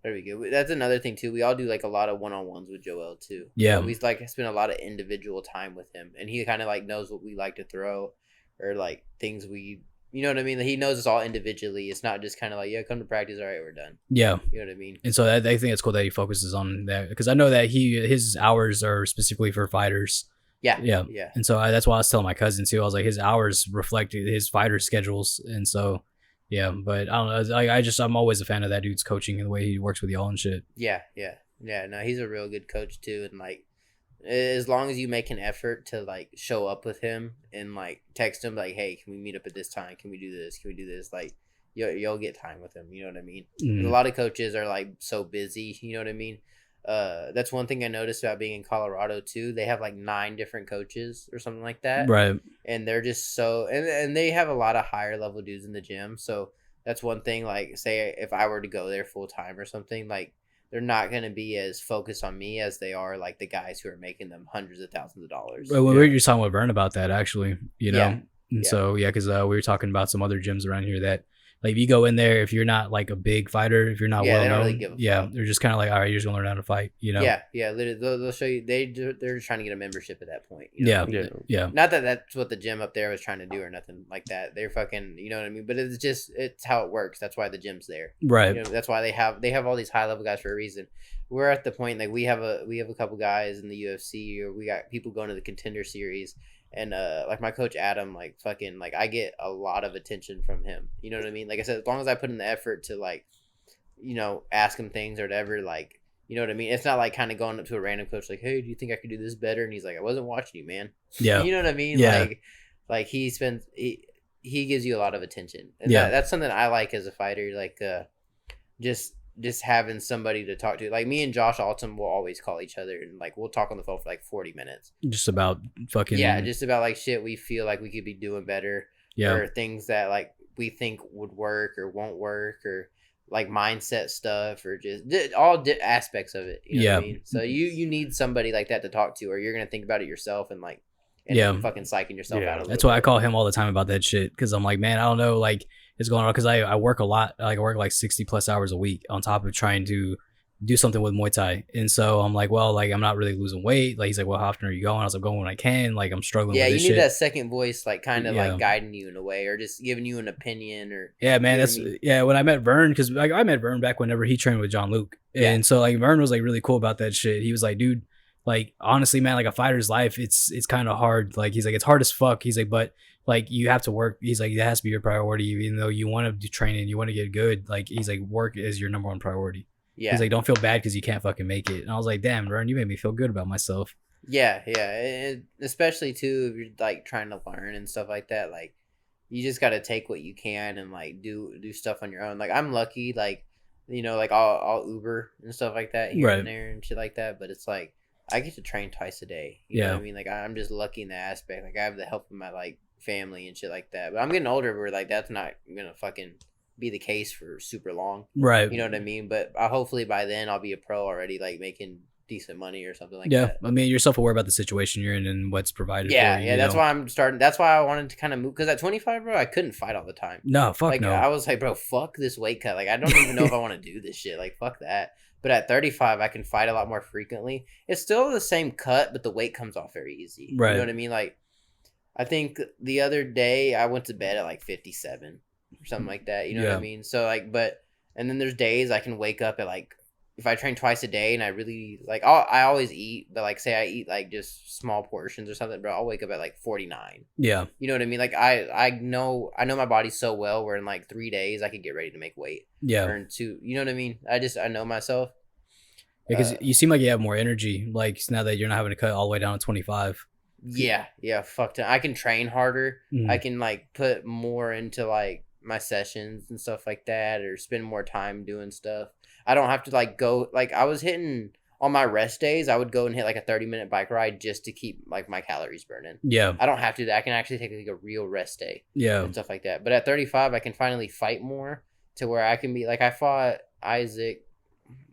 Speaker 2: There we go. That's another thing too. We all do like a lot of one-on-ones with Joel too.
Speaker 3: Yeah,
Speaker 2: we like spend a lot of individual time with him, and he kind of like knows what we like to throw, or like things we, you know what I mean. Like, he knows us all individually. It's not just kind of like, yeah, come to practice. All right, we're done.
Speaker 3: Yeah,
Speaker 2: you know what I mean.
Speaker 3: And so I think it's cool that he focuses on that because I know that his hours are specifically for fighters. Yeah. And so that's why I was telling my cousin too. I was like, his hours reflect his fighter schedules, and so. Yeah, but I don't know. I'm always a fan of that dude's coaching and the way he works with y'all and shit.
Speaker 2: Yeah. No, he's a real good coach too, and like, as long as you make an effort to like show up with him and like text him like, hey, can we meet up at this time? Can we do this? Can we do this? Like, you'll get time with him. You know what I mean? A lot of coaches are like so busy. You know what I mean? That's one thing I noticed about being in Colorado too. They have like 9 different coaches or something like that.
Speaker 3: Right.
Speaker 2: And they're just so, and they have a lot of higher level dudes in the gym. So that's one thing, like say if I were to go there full time or something, like they're not going to be as focused on me as they are like the guys who are making them hundreds of thousands of dollars.
Speaker 3: Well, we were just talking with Vern about that actually, you know? And so because we were talking about some other gyms around here that like if you go in there, if you're not like a big fighter, if you're not well known, really they're just kind of like, all right, you're just gonna learn how to fight, you know?
Speaker 2: Yeah, literally, they'll show you. They're just trying to get a membership at that point. You
Speaker 3: know
Speaker 2: yeah. Not that that's what the gym up there was trying to do or nothing like that. They're fucking, you know what I mean. But it's how it works. That's why the gym's there,
Speaker 3: right?
Speaker 2: You know, that's why they have all these high level guys for a reason. We're at the point like we have a couple guys in the UFC, or we got people going to the Contender Series. And like my coach Adam, like fucking like I get a lot of attention from him. You know what I mean? Like I said, as long as I put in the effort to like, you know, ask him things or whatever, like, you know what I mean? It's not like kind of going up to a random coach like, hey, do you think I could do this better? And he's like, I wasn't watching you, man.
Speaker 3: Yeah.
Speaker 2: You know what I mean?
Speaker 3: Yeah.
Speaker 2: Like he gives you a lot of attention. And that's something I like as a fighter. Like just having somebody to talk to. Like me and Josh Alton will always call each other and like we'll talk on the phone for like 40 minutes.
Speaker 3: Just about fucking
Speaker 2: just about like shit we feel like we could be doing better. Or things that like we think would work or won't work, or like mindset stuff, or just all aspects of it. You know what I mean? So you need somebody like that to talk to, or you're gonna think about it yourself and like fucking psyching yourself out.
Speaker 3: That's why I call him all the time about that shit, because I'm like, man, I don't know, like it's going on, because I work a lot. Like I work like 60 plus hours a week on top of trying to do something with Muay Thai. And so I'm like, well, like I'm not really losing weight. Like he's like, well, how often are you going? I was like, going when I can. Like I'm struggling with this shit.
Speaker 2: You need that second voice, like kind of like guiding you in a way, or just giving you an opinion, or
Speaker 3: man, that's when I met Vern, because like I met Vern back whenever he trained with John Luke. And so like Vern was like really cool about that shit. He was like, dude, like honestly, man, like a fighter's life, it's kind of hard. Like he's like, it's hard as fuck. He's like, but like you have to work. He's like, that has to be your priority, even though you want to do training, you want to get good. Like he's like, work is your number one priority. Yeah. He's like, don't feel bad because you can't fucking make it. And I was like, damn, Vern, you made me feel good about myself.
Speaker 2: Yeah. Especially too if you're like trying to learn and stuff like that. Like you just got to take what you can and like do stuff on your own. Like I'm lucky, like, you know, like I'll Uber and stuff like that here and there and shit like that. But it's like I get to train twice a day. You know what I mean? Like I'm just lucky in that aspect. Like I have the help of my like family and shit like that. But I'm getting older where like that's not gonna fucking be the case for super long. Right. You know what I mean? But hopefully by then I'll be a pro already, like making decent money or something like that.
Speaker 3: I mean, you're self-aware about the situation you're in and what's provided for you.
Speaker 2: Yeah, that's why I'm starting. That's why I wanted to kind of move, because at 25, bro, I couldn't fight all the time.
Speaker 3: No, fuck
Speaker 2: like,
Speaker 3: no.
Speaker 2: I was like, bro, fuck this weight cut. Like, I don't even know if I want to do this shit. Like, fuck that. But at 35, I can fight a lot more frequently. It's still the same cut, but the weight comes off very easy. Right. You know what I mean? Like, I think the other day I went to bed at like 57 or something like that. You know what I mean? So like, and then there's days I can wake up at like, if I train twice a day and I really like, I always eat, but like say I eat like just small portions or something, bro, I'll wake up at like 49. Yeah. You know what I mean? Like I know my body so well where in like 3 days I could get ready to make weight. Yeah. Or in 2, you know what I mean? I know myself.
Speaker 3: Because you seem like you have more energy, like now that you're not having to cut all the way down to 25.
Speaker 2: Yeah. Fuck it. I can train harder. Mm. I can like put more into like my sessions and stuff like that, or spend more time doing stuff. I don't have to like go, like I was hitting on my rest days, I would go and hit like a 30-minute bike ride just to keep like my calories burning. Yeah. I don't have to do that. I can actually take like a real rest day. Yeah. And stuff like that. But at 35, I can finally fight more to where I can be like, I fought Isaac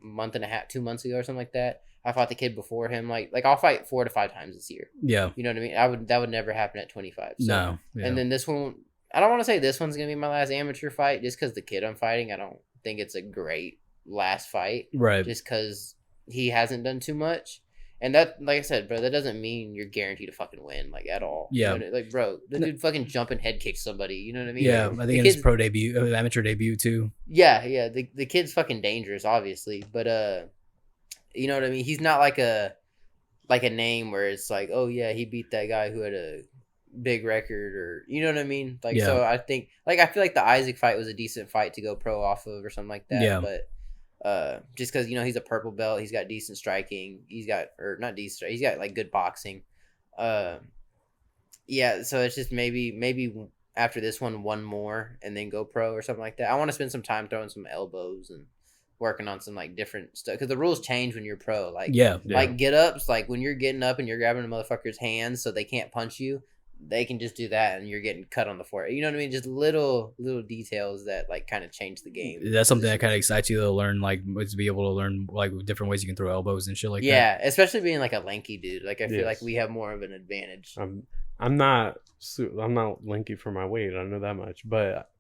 Speaker 2: a month and a half, 2 months ago or something like that. I fought the kid before him. Like I'll fight 4 to 5 times this year. Yeah. You know what I mean? That would never happen at 25. So. No. Yeah. And then this one, I don't want to say this one's going to be my last amateur fight just because the kid I'm fighting, I don't think it's a great last fight. Right. Just because he hasn't done too much. And that, like I said, bro, that doesn't mean you're guaranteed to fucking win, like, at all. Yeah. You know, like, bro, the dude fucking jump and head kick somebody. You know what I mean?
Speaker 3: Yeah, I think in his pro debut, amateur debut, too.
Speaker 2: Yeah. The kid's fucking dangerous, obviously. But, you know what I mean? He's not like a name where it's like, oh, yeah, he beat that guy who had a big record, or you know what I mean? Like, yeah. So I think, like, I feel like the Isaac fight was a decent fight to go pro off of or something like that. Yeah. But just because, you know, he's a purple belt, he's got decent striking, he's got like good boxing. Yeah, so it's just maybe after this one more and then go pro or something like that. I want to spend some time throwing some elbows and working on some like different stuff, because the rules change when you're pro. Like, yeah. Like get ups, like when you're getting up and you're grabbing a motherfucker's hands so they can't punch you, they can just do that and you're getting cut on the forehead. You know what I mean? Just little details that like kind of change the game.
Speaker 3: That's something that kind of excites you to learn, like to be able to learn like different ways you can throw elbows and shit like that.
Speaker 2: Yeah, especially being like a lanky dude. Like I feel like we have more of an advantage.
Speaker 1: I'm not I'm not lanky for my weight. I know that much, but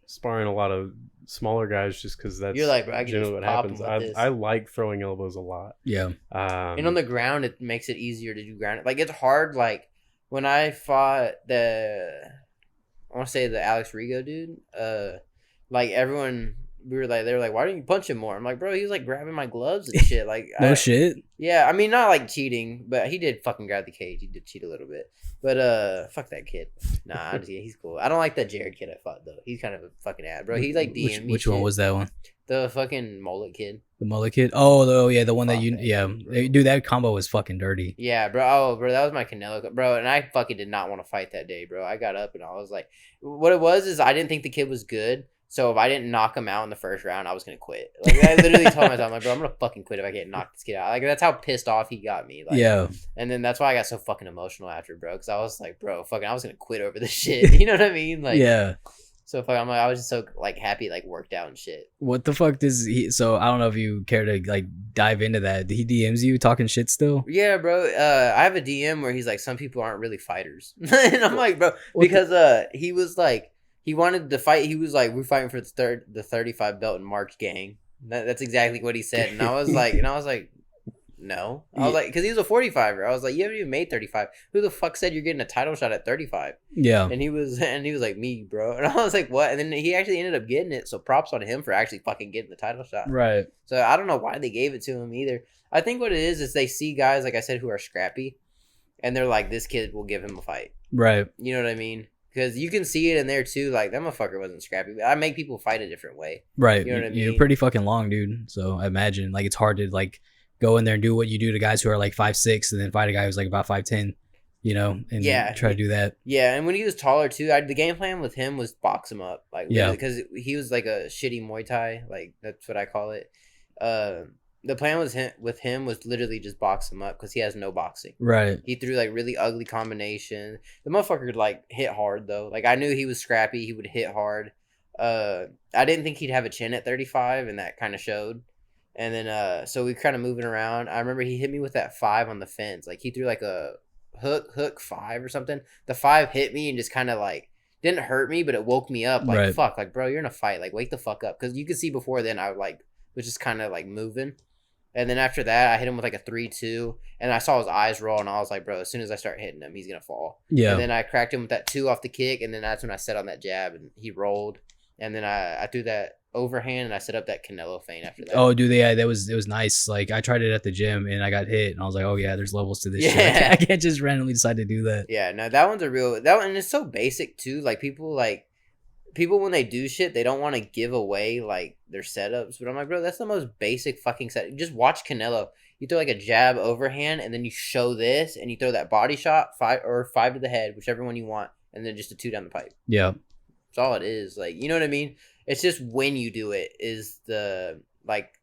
Speaker 1: sparring a lot of smaller guys just because that's
Speaker 2: You're like, bro, I can
Speaker 1: generally
Speaker 2: just
Speaker 1: what
Speaker 2: pop
Speaker 1: happens.
Speaker 2: him with this.
Speaker 1: I like throwing elbows a lot.
Speaker 3: Yeah.
Speaker 2: And on the ground, it makes it easier to do ground. Like, it's hard. Like, when I fought I want to say the Alex Rigo dude, like, everyone, they were like, why didn't you punch him more? I'm like, bro, he was, like, grabbing my gloves and shit. Like,
Speaker 3: No shit.
Speaker 2: Yeah, I mean, not, like, cheating, but he did fucking grab the cage. He did cheat a little bit. But, fuck that kid. Nah, I'm just kidding. He's cool. I don't like that Jared kid I fought, though. He's kind of a fucking ad, bro. He, like, DM'd me
Speaker 3: Which one
Speaker 2: shit.
Speaker 3: was that one?
Speaker 2: The fucking mullet kid.
Speaker 3: The mullet kid? Oh, yeah, the one that
Speaker 2: Fuck
Speaker 3: you...
Speaker 2: that
Speaker 3: Yeah.
Speaker 2: dude, bro.
Speaker 3: Dude, that combo was fucking dirty.
Speaker 2: Yeah, bro. Oh, bro, that was my Canelo, bro. And I fucking did not want to fight that day, bro. I got up and I was like, what it was is I didn't think the kid was good. So if I didn't knock him out in the first round, I was gonna quit. Like, I literally told myself, I'm like, bro, I'm gonna fucking quit if I can't knock this kid out. Like, that's how pissed off he got me. Like,
Speaker 3: Yeah.
Speaker 2: And then that's why I got so fucking emotional after, bro. Because I was like, bro, fucking, I was gonna quit over this shit. You know what I mean? Like,
Speaker 3: Yeah.
Speaker 2: So fuck, I'm like, I was just so like happy, like worked out and shit.
Speaker 3: What the fuck does he... So I don't know if you care to like dive into that. He DMs you talking shit still?
Speaker 2: Yeah, bro. I have a DM where he's like, some people aren't really fighters, and I'm like, bro, because he was like, he wanted to fight. He was like, we're fighting for the 35 belt in March, gang. That's exactly what he said, and I was like, no. I was like, because he was a 45er. I was like, you haven't even made 35. Who the fuck said you're getting a title shot at 35?
Speaker 3: Yeah.
Speaker 2: And he was like, me, bro. And I was like, what? And then he actually ended up getting it. So props on him for actually fucking getting the title shot.
Speaker 3: Right.
Speaker 2: So I don't know why they gave it to him either. I think what it is they see guys, like I said, who are scrappy, and they're like, this kid will give him a fight.
Speaker 3: Right.
Speaker 2: You know what I mean? Because you can see it in there too. Like, that motherfucker wasn't scrappy. But I make people fight a different way.
Speaker 3: Right.
Speaker 2: You know what I mean?
Speaker 3: You're pretty fucking long, dude. So I imagine like it's hard to like go in there and do what you do to guys who are like 5'6" and then fight a guy who's like about 5'10", you know, and try to do that.
Speaker 2: Yeah, and when he was taller too, the game plan with him was box him up. Like,
Speaker 3: yeah,
Speaker 2: because he was like a shitty Muay Thai, like that's what I call it. The plan with him was literally just box him up because he has no boxing.
Speaker 3: Right.
Speaker 2: He threw like really ugly combination. The motherfucker could like hit hard though. Like, I knew he was scrappy. He would hit hard. I didn't think he'd have a chin at 35, and that kind of showed. And then, so we kind of moving around. I remember he hit me with that 5 on the fence. Like, he threw like a hook 5 or something. The 5 hit me and just kind of like didn't hurt me, but it woke me up. Like,
Speaker 3: right.
Speaker 2: Fuck, like, bro, you're in a fight. Like, wake the fuck up. Because you could see before then I like was just kind of like moving. And then after that, I hit him with like a 3-2, and I saw his eyes roll, and I was like, bro, as soon as I start hitting him, he's gonna fall.
Speaker 3: Yeah.
Speaker 2: And then I cracked him with that 2 off the kick, and then that's when I set on that jab, and he rolled. And then I threw that overhand, and I set up that Canelo feint after that.
Speaker 3: Oh, dude, yeah, it was nice. Like, I tried it at the gym, and I got hit, and I was like, oh yeah, there's levels to this shit.
Speaker 2: Yeah.
Speaker 3: I can't just randomly decide to do that.
Speaker 2: Yeah, no, that one's that one, and it's so basic too. Like, people when they do shit, they don't want to give away like their setups. But I'm like, bro, that's the most basic fucking set. Just watch Canelo. You throw like a jab overhand, and then you show this, and you throw that body shot 5 to the head, whichever one you want, and then just a 2 down the pipe.
Speaker 3: Yeah.
Speaker 2: That's all it is. Like, you know what I mean? It's just when you do it is the, like,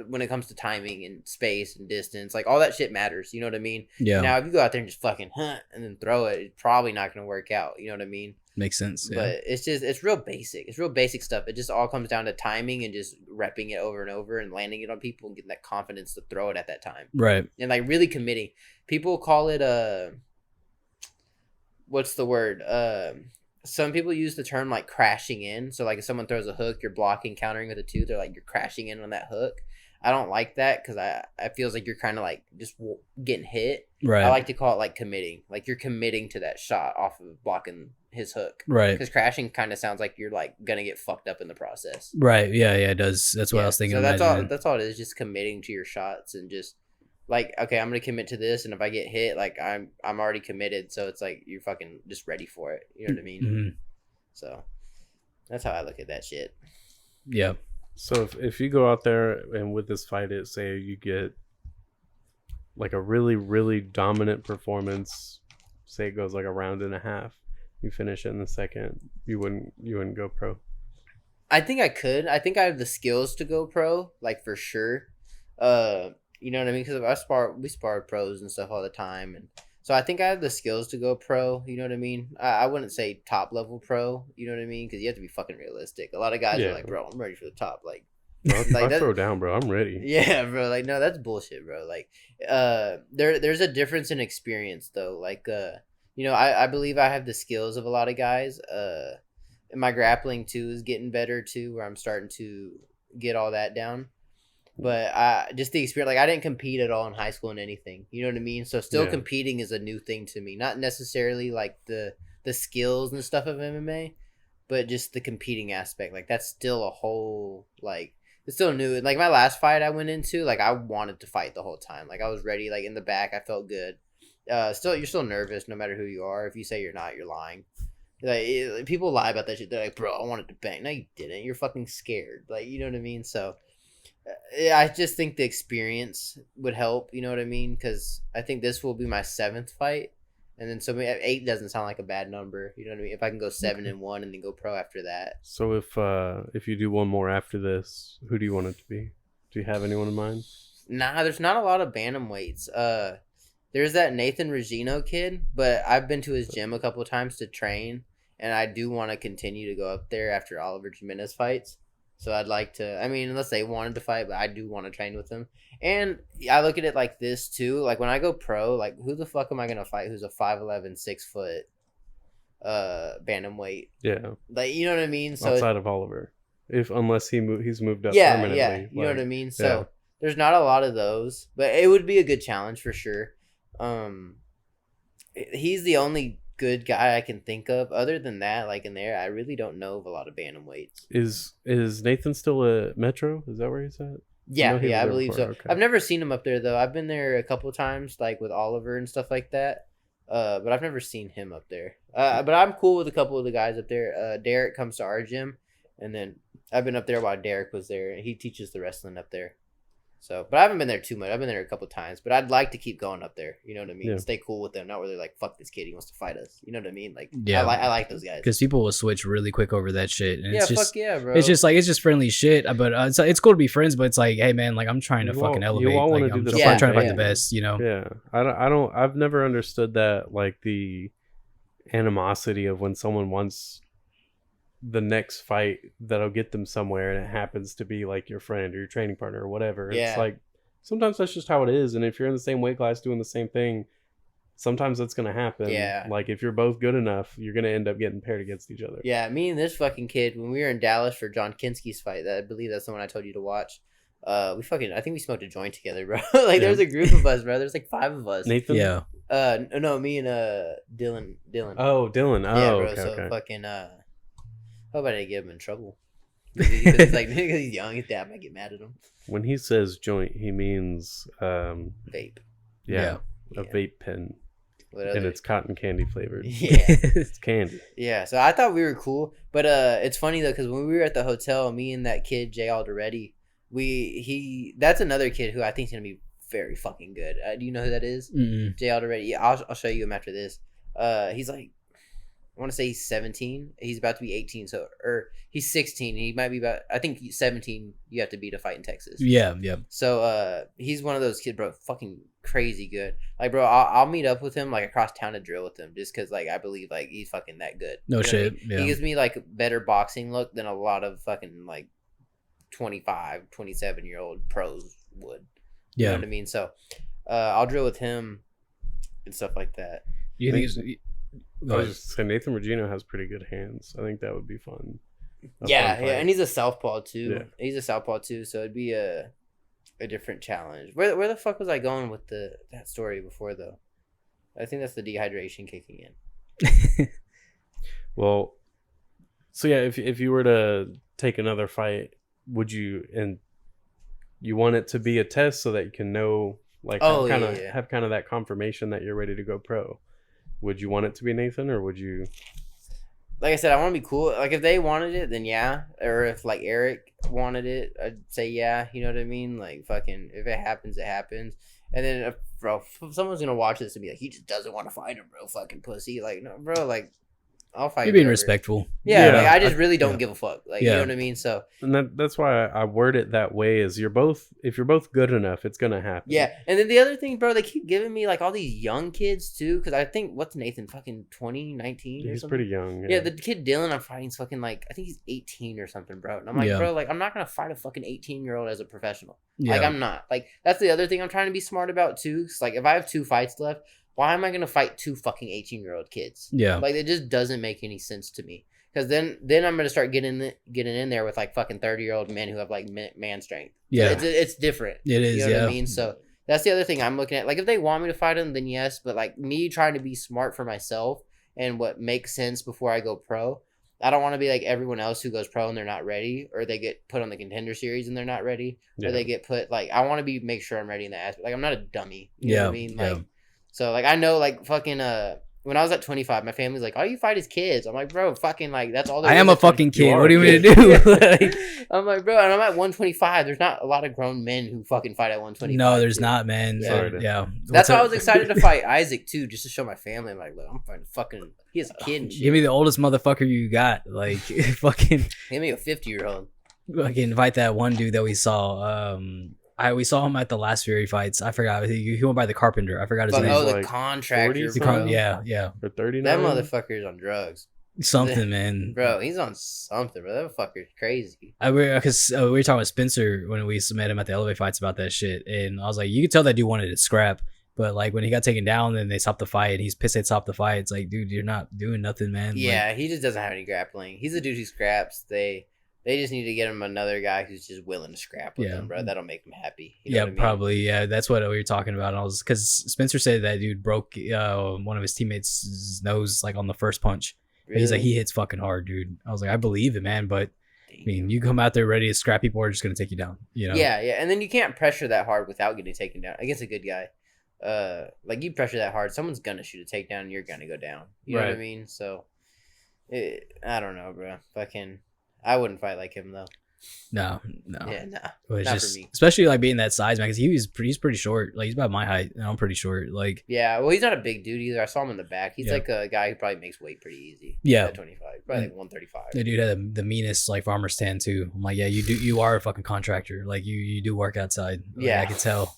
Speaker 2: when it comes to timing and space and distance, like, all that shit matters. You know what I mean?
Speaker 3: Yeah.
Speaker 2: Now, if you go out there and just fucking and then throw it, it's probably not going to work out. You know what I mean?
Speaker 3: Makes sense. Yeah.
Speaker 2: But it's real basic. It's real basic stuff. It just all comes down to timing and just repping it over and over and landing it on people and getting that confidence to throw it at that time.
Speaker 3: Right.
Speaker 2: And, like, really committing. People call it what's the word? Some people use the term like crashing in. So like if someone throws a hook, you're blocking, countering with a 2. They're like, you're crashing in on that hook. I don't like that because I feels like you're kind of like just getting hit.
Speaker 3: Right.
Speaker 2: I like to call it like committing. Like, you're committing to that shot off of blocking his hook.
Speaker 3: Right.
Speaker 2: Because crashing kind of sounds like you're like gonna get fucked up in the process.
Speaker 3: Right. Yeah. Yeah. It does. That's what I was thinking.
Speaker 2: So that's all it is. Just committing to your shots and just like, okay, I'm gonna commit to this, and if I get hit, like I'm already committed. So it's like you're fucking just ready for it. You know what I mean?
Speaker 3: Mm-hmm.
Speaker 2: So that's how I look at that shit.
Speaker 3: Yeah.
Speaker 1: So if you go out there and with this fight, say you get like a really, really dominant performance, say it goes like a round and a half, you finish it in the second, you wouldn't go pro.
Speaker 2: I think I could. I think I have the skills to go pro, like, for sure. You know what I mean? Because we spar pros and stuff all the time, and so I think I have the skills to go pro. You know what I mean? I wouldn't say top level pro. You know what I mean? Because you have to be fucking realistic. A lot of guys are like, bro, I'm ready for the top. Like,
Speaker 1: I throw down, bro. I'm ready.
Speaker 2: Yeah, bro. Like, no, that's bullshit, bro. Like, there's a difference in experience though. Like, You know, I believe I have the skills of a lot of guys. And my grappling too is getting better too, where I'm starting to get all that down. But just the experience, like I didn't compete at all in high school in anything. You know what I mean? So still competing is a new thing to me. Not necessarily like the skills and stuff of MMA, but just the competing aspect. Like that's still a whole like it's still new. Like my last fight I went into, like I wanted to fight the whole time. Like I was ready. Like in the back, I felt good. Still, you're still nervous no matter who you are. If you say you're not, you're lying. Like people lie about that shit. They're like, bro, I wanted to bang. No, you didn't. You're fucking scared. Like you know what I mean. So. I just think the experience would help, you know what I mean? Because I think this will be my 7th fight, and then so 8 doesn't sound like a bad number, you know what I mean? If I can go 7-1 and then go pro after that.
Speaker 1: So if you do one more after this, who do you want it to be? Do you have anyone in mind?
Speaker 2: Nah, there's not a lot of bantamweights. There's that Nathan Regino kid, but I've been to his gym a couple of times to train, and I do want to continue to go up there after Oliver Jimenez fights. So I'd like to, I mean, unless they wanted to fight, but I do want to train with them. And I look at it like this, too. Like, when I go pro, like, who the fuck am I going to fight who's a 5'11", 6-foot bantamweight?
Speaker 1: Yeah.
Speaker 2: Like, you know what I mean? So
Speaker 1: outside of Oliver. Unless he's moved up
Speaker 2: permanently.
Speaker 1: Yeah,
Speaker 2: you know what I mean? So there's not a lot of those. But it would be a good challenge for sure. He's the only good guy I can think of. Other than that, like in there, I really don't know of a lot of bantamweights.
Speaker 1: Is Nathan still at Metro? Is that where he's at?
Speaker 2: Yeah, I believe so.
Speaker 1: Okay.
Speaker 2: I've never seen him up there though. I've been there a couple of times, like with Oliver and stuff like that. But I've never seen him up there. But I'm cool with a couple of the guys up there. Derek comes to our gym, and then I've been up there while Derek was there. He teaches the wrestling up there. So, but I haven't been there too much. I've been there a couple times, but I'd like to keep going up there. You know what I mean?
Speaker 1: Yeah.
Speaker 2: Stay cool with them, not where they're like, "Fuck this kid, he wants to fight us." You know what I mean? Like,
Speaker 3: Yeah.
Speaker 2: I like those guys.
Speaker 3: Because people will switch really quick over that shit, and
Speaker 2: Yeah,
Speaker 3: it's just
Speaker 2: fuck yeah, bro.
Speaker 3: it's just friendly shit. But it's cool to be friends. But it's like, hey man, like I'm trying to
Speaker 1: You all-
Speaker 3: fucking
Speaker 1: you
Speaker 3: elevate.
Speaker 1: all wanna
Speaker 3: Like,
Speaker 1: do
Speaker 3: I'm
Speaker 1: the
Speaker 3: just
Speaker 2: same
Speaker 3: trying to fight
Speaker 2: thing.
Speaker 3: the best. You know?
Speaker 1: Yeah. I've never understood that, like the animosity of when someone wants the next fight that'll get them somewhere, and it happens to be like your friend or your training partner or whatever.
Speaker 2: Yeah.
Speaker 1: It's like sometimes that's just how it is, and if you're in the same weight class doing the same thing, sometimes that's gonna happen.
Speaker 2: Yeah.
Speaker 1: Like if you're both good enough, you're gonna end up getting paired against each other.
Speaker 2: Yeah, me and this fucking kid, when we were in Dallas for John Kinski's fight, I believe that's the one I told you to watch. I think we smoked a joint together, bro. Like there's a group of us, bro. There's like 5 of us.
Speaker 1: Nathan?
Speaker 3: Yeah.
Speaker 2: No, me and Dylan.
Speaker 1: Oh, Dylan. Oh,
Speaker 2: Yeah, bro.
Speaker 1: okay,
Speaker 2: So
Speaker 1: okay.
Speaker 2: fucking hope I didn't get him in trouble. Because he's like, nigga, he's young. His dad might get mad at him.
Speaker 1: When he says joint, he means
Speaker 2: Vape.
Speaker 1: a
Speaker 2: Yeah.
Speaker 1: vape pen,
Speaker 2: What
Speaker 1: and
Speaker 2: other-
Speaker 1: it's cotton candy flavored.
Speaker 2: Yeah.
Speaker 1: It's candy.
Speaker 2: Yeah, so I thought we were cool, but it's funny though because when we were at the hotel, me and that kid Jay Alderetti, that's another kid who I think is gonna be very fucking good. Do you know who that is?
Speaker 3: Mm-mm.
Speaker 2: Jay Alderetti. Yeah, I'll show you him after this. He's like, I want to say he's 17. He's about to be 18. Or he's 16. He might be about. I think 17. You have to be to fight in Texas.
Speaker 3: Yeah.
Speaker 2: So he's one of those kids, bro. Fucking crazy good. Like, bro, I'll meet up with him like across town to drill with him just because like I believe like he's fucking that good.
Speaker 3: No
Speaker 2: You know what I
Speaker 3: shit.
Speaker 2: mean?
Speaker 3: Yeah.
Speaker 2: He gives me like a better boxing look than a lot of fucking like 25, 27-year-old pros would. You know
Speaker 3: Yeah.
Speaker 2: what I mean? So I'll drill with him and stuff like that.
Speaker 3: You think
Speaker 1: I was just saying, Nathan Regino has pretty good hands. I think that would be fun.
Speaker 2: Yeah,
Speaker 1: fun
Speaker 2: yeah,
Speaker 1: fight.
Speaker 2: and he's a southpaw too.
Speaker 1: Yeah.
Speaker 2: He's a southpaw too, so it'd be a different challenge. Where the fuck was I going with that story before though? I think that's the dehydration kicking in.
Speaker 1: Well, so yeah, if you were to take another fight, would you want it to be a test so that you can know, like, have kind of that confirmation that you're ready to go pro? Would you want it to be Nathan, or would you?
Speaker 2: Like I said, I want to be cool. Like if they wanted it, then yeah. Or if like Eric wanted it, I'd say yeah. You know what I mean? Like fucking, if it happens, it happens. And then, if someone's gonna watch this and be like, he just doesn't want to fight him, bro. Fucking pussy. Like no, bro. Like I'll fight.
Speaker 3: You're being
Speaker 2: whoever.
Speaker 3: respectful.
Speaker 2: Yeah,
Speaker 1: Yeah.
Speaker 2: like I just really don't give a fuck. Like you
Speaker 3: Yeah.
Speaker 2: know what I mean? So
Speaker 1: And that's why I word it that way. Is if you're both good enough, it's gonna happen.
Speaker 2: yeah. And then the other thing, bro, they keep giving me like all these young kids too. Because I think what's Nathan fucking 20, 19 or
Speaker 1: He's
Speaker 2: something?
Speaker 1: pretty young.
Speaker 2: Yeah, the kid Dylan I'm fighting's fucking like I think he's 18 or something, bro. And I'm like,
Speaker 3: Yeah.
Speaker 2: bro, like I'm not gonna fight a fucking 18-year-old as a professional.
Speaker 3: Yeah.
Speaker 2: Like I'm not. Like that's the other thing I'm trying to be smart about too. 'Cause, like if I have 2 fights left, why am I gonna fight 2 fucking 18-year-old kids?
Speaker 3: Yeah.
Speaker 2: Like it just doesn't make any sense to me. Because then I'm gonna start getting in there with like fucking 30-year-old men who have like man strength.
Speaker 3: Yeah.
Speaker 2: It's different.
Speaker 3: It is.
Speaker 2: You know
Speaker 3: yeah.
Speaker 2: what I mean? So that's the other thing I'm looking at. Like if they want me to fight them, then yes. But like me trying to be smart for myself and what makes sense before I go pro. I don't want to be like everyone else who goes pro and they're not ready, or they get put on the contender series and they're not ready, or they get put like I want to make sure I'm ready in that aspect. Like I'm not a dummy. You know what I mean? Like so like I know like fucking when I was at 25, my family's like, all you fight is kids. I'm like, bro, fucking like that's all.
Speaker 3: I am a fucking kid. What do you mean to do? Like,
Speaker 2: I'm like, bro, and I'm at 125. There's not a lot of grown men who fucking fight at 125.
Speaker 3: No, there's not, man.
Speaker 2: Yeah. That's why I was excited to fight Isaac too, just to show my family. I'm like, look, I'm fighting fucking. He has a kid. And shit.
Speaker 3: Give me the oldest motherfucker you got. Like, fucking.
Speaker 2: Give me a 50-year-old.
Speaker 3: Fucking invite that one dude that we saw. We saw him at the last Fury fights. I forgot. He went by the Carpenter. I forgot his name.
Speaker 2: Oh, the contractor.
Speaker 3: Yeah.
Speaker 1: For 39.
Speaker 2: That motherfucker's on drugs.
Speaker 3: Something, man.
Speaker 2: Bro, he's on something, bro. That fucker's crazy.
Speaker 3: Because we were talking with Spencer when we met him at the Elevate fights about that shit. And I was like, you could tell that dude wanted to scrap. But like when he got taken down, then they stopped the fight. And he's pissed they stopped the fight. It's like, dude, you're not doing nothing, man.
Speaker 2: Yeah, he just doesn't have any grappling. He's a dude who scraps. They just need to get him another guy who's just willing to scrap with him, bro. That'll make him happy. You know what I mean?
Speaker 3: Probably. Yeah, that's what we were talking about. And I was because Spencer said that dude broke one of his teammates' nose like on the first punch. Really? He's like, he hits fucking hard, dude. I was like, I believe it, man. But I mean, you come out there ready to scrap, people are just gonna take you down. You know?
Speaker 2: Yeah, and then you can't pressure that hard without getting taken down against a good guy. Like you pressure that hard, someone's gonna shoot a takedown, and you're gonna go down. You know what I mean? So, I don't know, bro. Fucking, I wouldn't fight like him though.
Speaker 3: No.
Speaker 2: Yeah, nah.
Speaker 3: But it's
Speaker 2: not
Speaker 3: just,
Speaker 2: for me.
Speaker 3: especially like being that size, man, because he's pretty short. Like he's about my height, and I'm pretty short. Like
Speaker 2: yeah, well, he's not a big dude either. I saw him in the back. He's like a guy who probably makes weight pretty easy.
Speaker 3: Yeah,
Speaker 2: at 25, probably like 135.
Speaker 3: The dude had the meanest like farmer stand too. I'm like, yeah, you are a fucking contractor. Like you do work outside. Like,
Speaker 2: yeah,
Speaker 3: I could tell.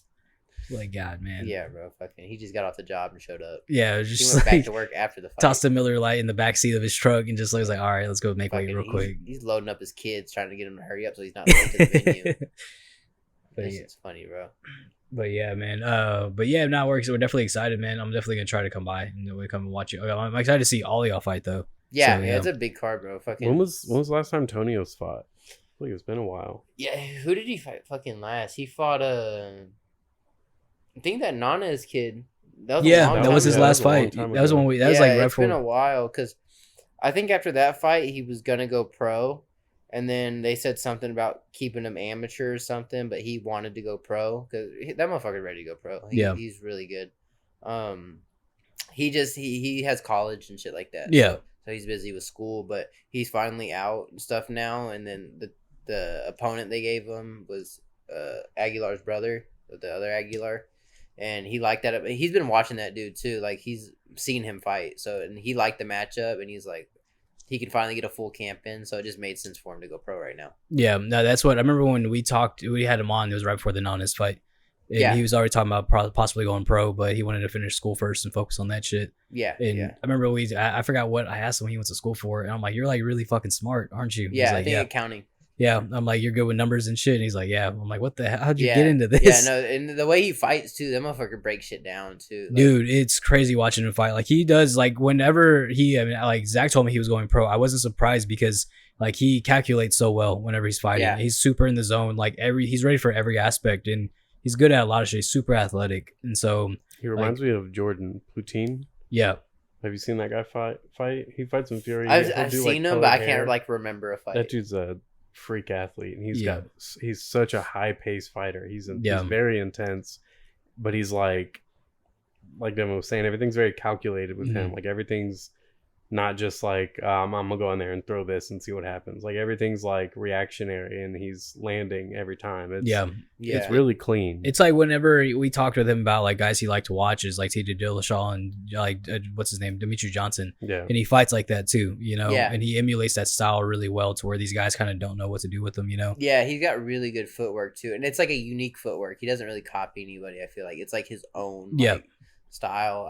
Speaker 3: Like God, man.
Speaker 2: Yeah, bro. Fucking, he just got off the job and showed up.
Speaker 3: Yeah, it was just
Speaker 2: he went
Speaker 3: like,
Speaker 2: back to work after the fight.
Speaker 3: Tossed a Miller Lite in the back seat of his truck and just was like, all right, let's go make weight real quick.
Speaker 2: He's loading up his kids, trying to get him to hurry up so he's not late to the venue. It's funny, bro.
Speaker 3: But yeah, man. But yeah, now we're definitely excited, man. I'm definitely gonna try to come by and we come and watch it. I'm excited to see all of y'all fight though.
Speaker 2: Yeah, so, yeah, it's a big card, bro. Fucking.
Speaker 1: When was the last time Tonio's fought? I feel like it's been a while.
Speaker 2: Yeah, who did he fight fucking last? He fought I think that Nana's kid. That
Speaker 3: was his last fight. That was when that was like right
Speaker 2: it's been a while because I think after that fight he was gonna go pro, and then they said something about keeping him amateur or something, but he wanted to go pro because that motherfucker's ready to go pro. He's really good. He has college and shit like that.
Speaker 3: Yeah.
Speaker 2: So he's busy with school, but he's finally out and stuff now. And then the opponent they gave him was Aguilar's brother, the other Aguilar. And he liked that. He's been watching that dude too. Like he's seen him fight. So and he liked the matchup, and he's like, he can finally get a full camp in. So it just made sense for him to go pro right now.
Speaker 3: Yeah, no, that's what I remember when we talked. We had him on. It was right before the Nonis fight. And he was already talking about possibly going pro, but he wanted to finish school first and focus on that shit.
Speaker 2: Yeah,
Speaker 3: and I remember I forgot what I asked him when he went to school for, and I'm like, "You're like really fucking smart, aren't you?"
Speaker 2: Yeah,
Speaker 3: like,
Speaker 2: I think accounting.
Speaker 3: Yeah, I'm like, "You're good with numbers and shit." And he's like, "Yeah." I'm like, "What the hell? How'd you get into this?"
Speaker 2: Yeah, no, and the way he fights too, that motherfucker breaks shit down too. Like,
Speaker 3: dude, it's crazy watching him fight. Like he does, like whenever like Zach told me he was going pro, I wasn't surprised because like he calculates so well whenever he's fighting. Yeah. He's super in the zone. Like he's ready for every aspect, and he's good at a lot of shit. He's super athletic, and so
Speaker 1: he reminds me of Jordan Poutine.
Speaker 3: Yeah.
Speaker 1: Have you seen that guy fight? He fights in Fury.
Speaker 2: I've seen him, but I can't like remember a fight.
Speaker 1: That dude's a freak athlete, and he's such a high paced fighter. He's very intense, but he's like Demo was saying, everything's very calculated with him. Like everything's not just like I'm gonna go in there and throw this and see what happens. Like everything's like reactionary, and he's landing every time. It's really clean.
Speaker 3: It's like whenever we talked with him about like guys he liked to watch is like T.J. Dillashaw and like what's his name, Demetri Johnson.
Speaker 1: Yeah, and
Speaker 3: he fights like that too, you know. Yeah. And he emulates that style really well to where these guys kind of don't know what to do with him, you know.
Speaker 2: Yeah, he's got really good footwork too, and it's like a unique footwork. He doesn't really copy anybody. I feel like it's like his own style.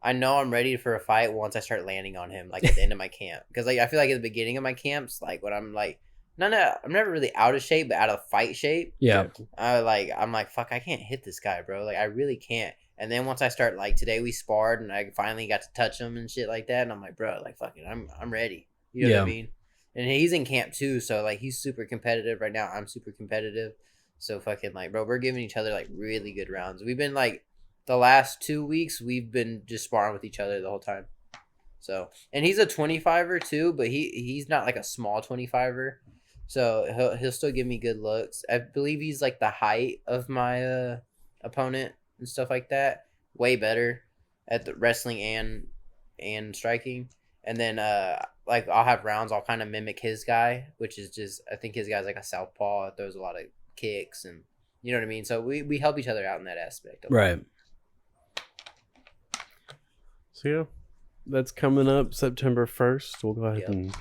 Speaker 2: I know I'm ready for a fight once I start landing on him, like at the end of my camp. Because like I feel like at the beginning of my camps, like when I'm like, I'm never really out of shape, but out of fight shape.
Speaker 3: Yeah.
Speaker 2: I'm like, fuck, I can't hit this guy, bro. Like I really can't. And then once I start, like today we sparred and I finally got to touch him and shit like that, and I'm like, bro, like fucking, I'm ready. You know what I mean? And he's in camp too, so like he's super competitive right now. I'm super competitive, so fucking like, bro, we're giving each other like really good rounds. We've been like the last 2 weeks we've been just sparring with each other the whole time. So, and he's a 25er too, but he's not like a small 25er. So he'll still give me good looks. I believe he's like the height of my opponent and stuff like that. Way better at the wrestling and striking. And then like I'll have rounds I'll kind of mimic his guy, which is just I think his guy's like a southpaw, throws a lot of kicks and you know what I mean. So we help each other out in that aspect.
Speaker 3: Right.
Speaker 1: So yeah, that's coming up September 1st. We'll go ahead and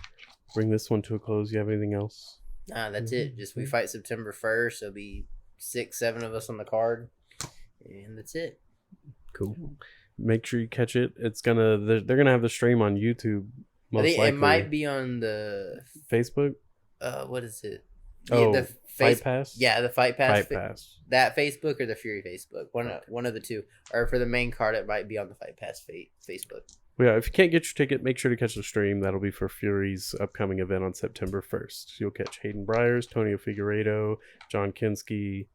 Speaker 1: bring this one to a close. You have anything else?
Speaker 2: Nah, that's it. Just we fight September 1st. There'll be 6-7 of us on the card, and that's it.
Speaker 1: Cool. Make sure you catch it. It's they're gonna have the stream on YouTube.
Speaker 2: I think it might be on the
Speaker 1: Facebook.
Speaker 2: What is it?
Speaker 1: Oh,
Speaker 2: the
Speaker 1: Fight Pass.
Speaker 2: Yeah, the Fight Pass.
Speaker 1: Fight Pass.
Speaker 2: That Facebook or the Fury Facebook. One of the two. Or for the main card, it might be on the Fight Pass Facebook.
Speaker 1: Well, yeah, if you can't get your ticket, make sure to catch the stream. That'll be for Fury's upcoming event on September 1st. You'll catch Hayden Briers, Tonio Figueiredo, John Kinski,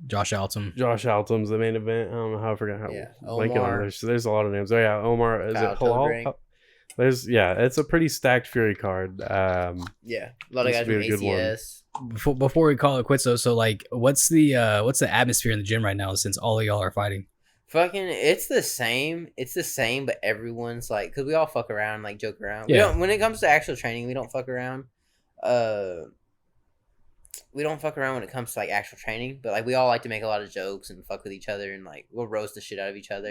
Speaker 3: Josh Altum.
Speaker 1: Josh Altum's the main event. I don't know how I forgot how.
Speaker 2: Yeah,
Speaker 1: Omar. There's a lot of names. Oh yeah, Omar. Is
Speaker 2: Kyle
Speaker 1: it Halal? It's a pretty stacked Fury card.
Speaker 2: Yeah, a lot of guys from ACS.
Speaker 3: Before we call it quits though, so like, what's the atmosphere in the gym right now since all of y'all are fighting?
Speaker 2: Fucking, it's the same. It's the same, but everyone's like, because we all fuck around, like joke around.
Speaker 3: Yeah.
Speaker 2: We don't, when it comes to actual training, we don't fuck around. We don't fuck around when it comes to like actual training, but like we all like to make a lot of jokes and fuck with each other and like we'll roast the shit out of each other.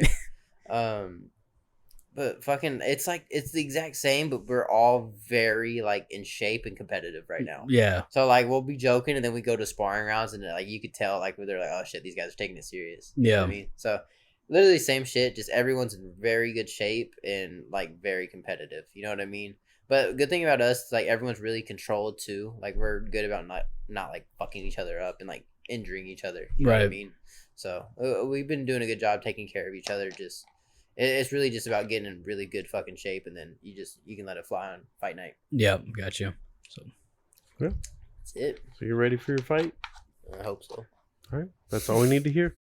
Speaker 2: But fucking, it's like it's the exact same, but we're all very like in shape and competitive right now.
Speaker 3: Yeah.
Speaker 2: So like we'll be joking and then we go to sparring rounds and like you could tell like they're like, oh shit, these guys are taking it serious. You know what I mean? So literally same shit, just everyone's in very good shape and like very competitive. You know what I mean? But good thing about us is like everyone's really controlled too. Like we're good about not like fucking each other up and like injuring each other. You know what I mean? So we've been doing a good job taking care of each other. Just it's really just about getting in really good fucking shape, and then you can let it fly on fight night.
Speaker 3: Yep, got you. So
Speaker 1: yeah,
Speaker 2: that's it.
Speaker 1: So you're ready for your fight?
Speaker 2: I hope so.
Speaker 1: All right, that's all we need to hear.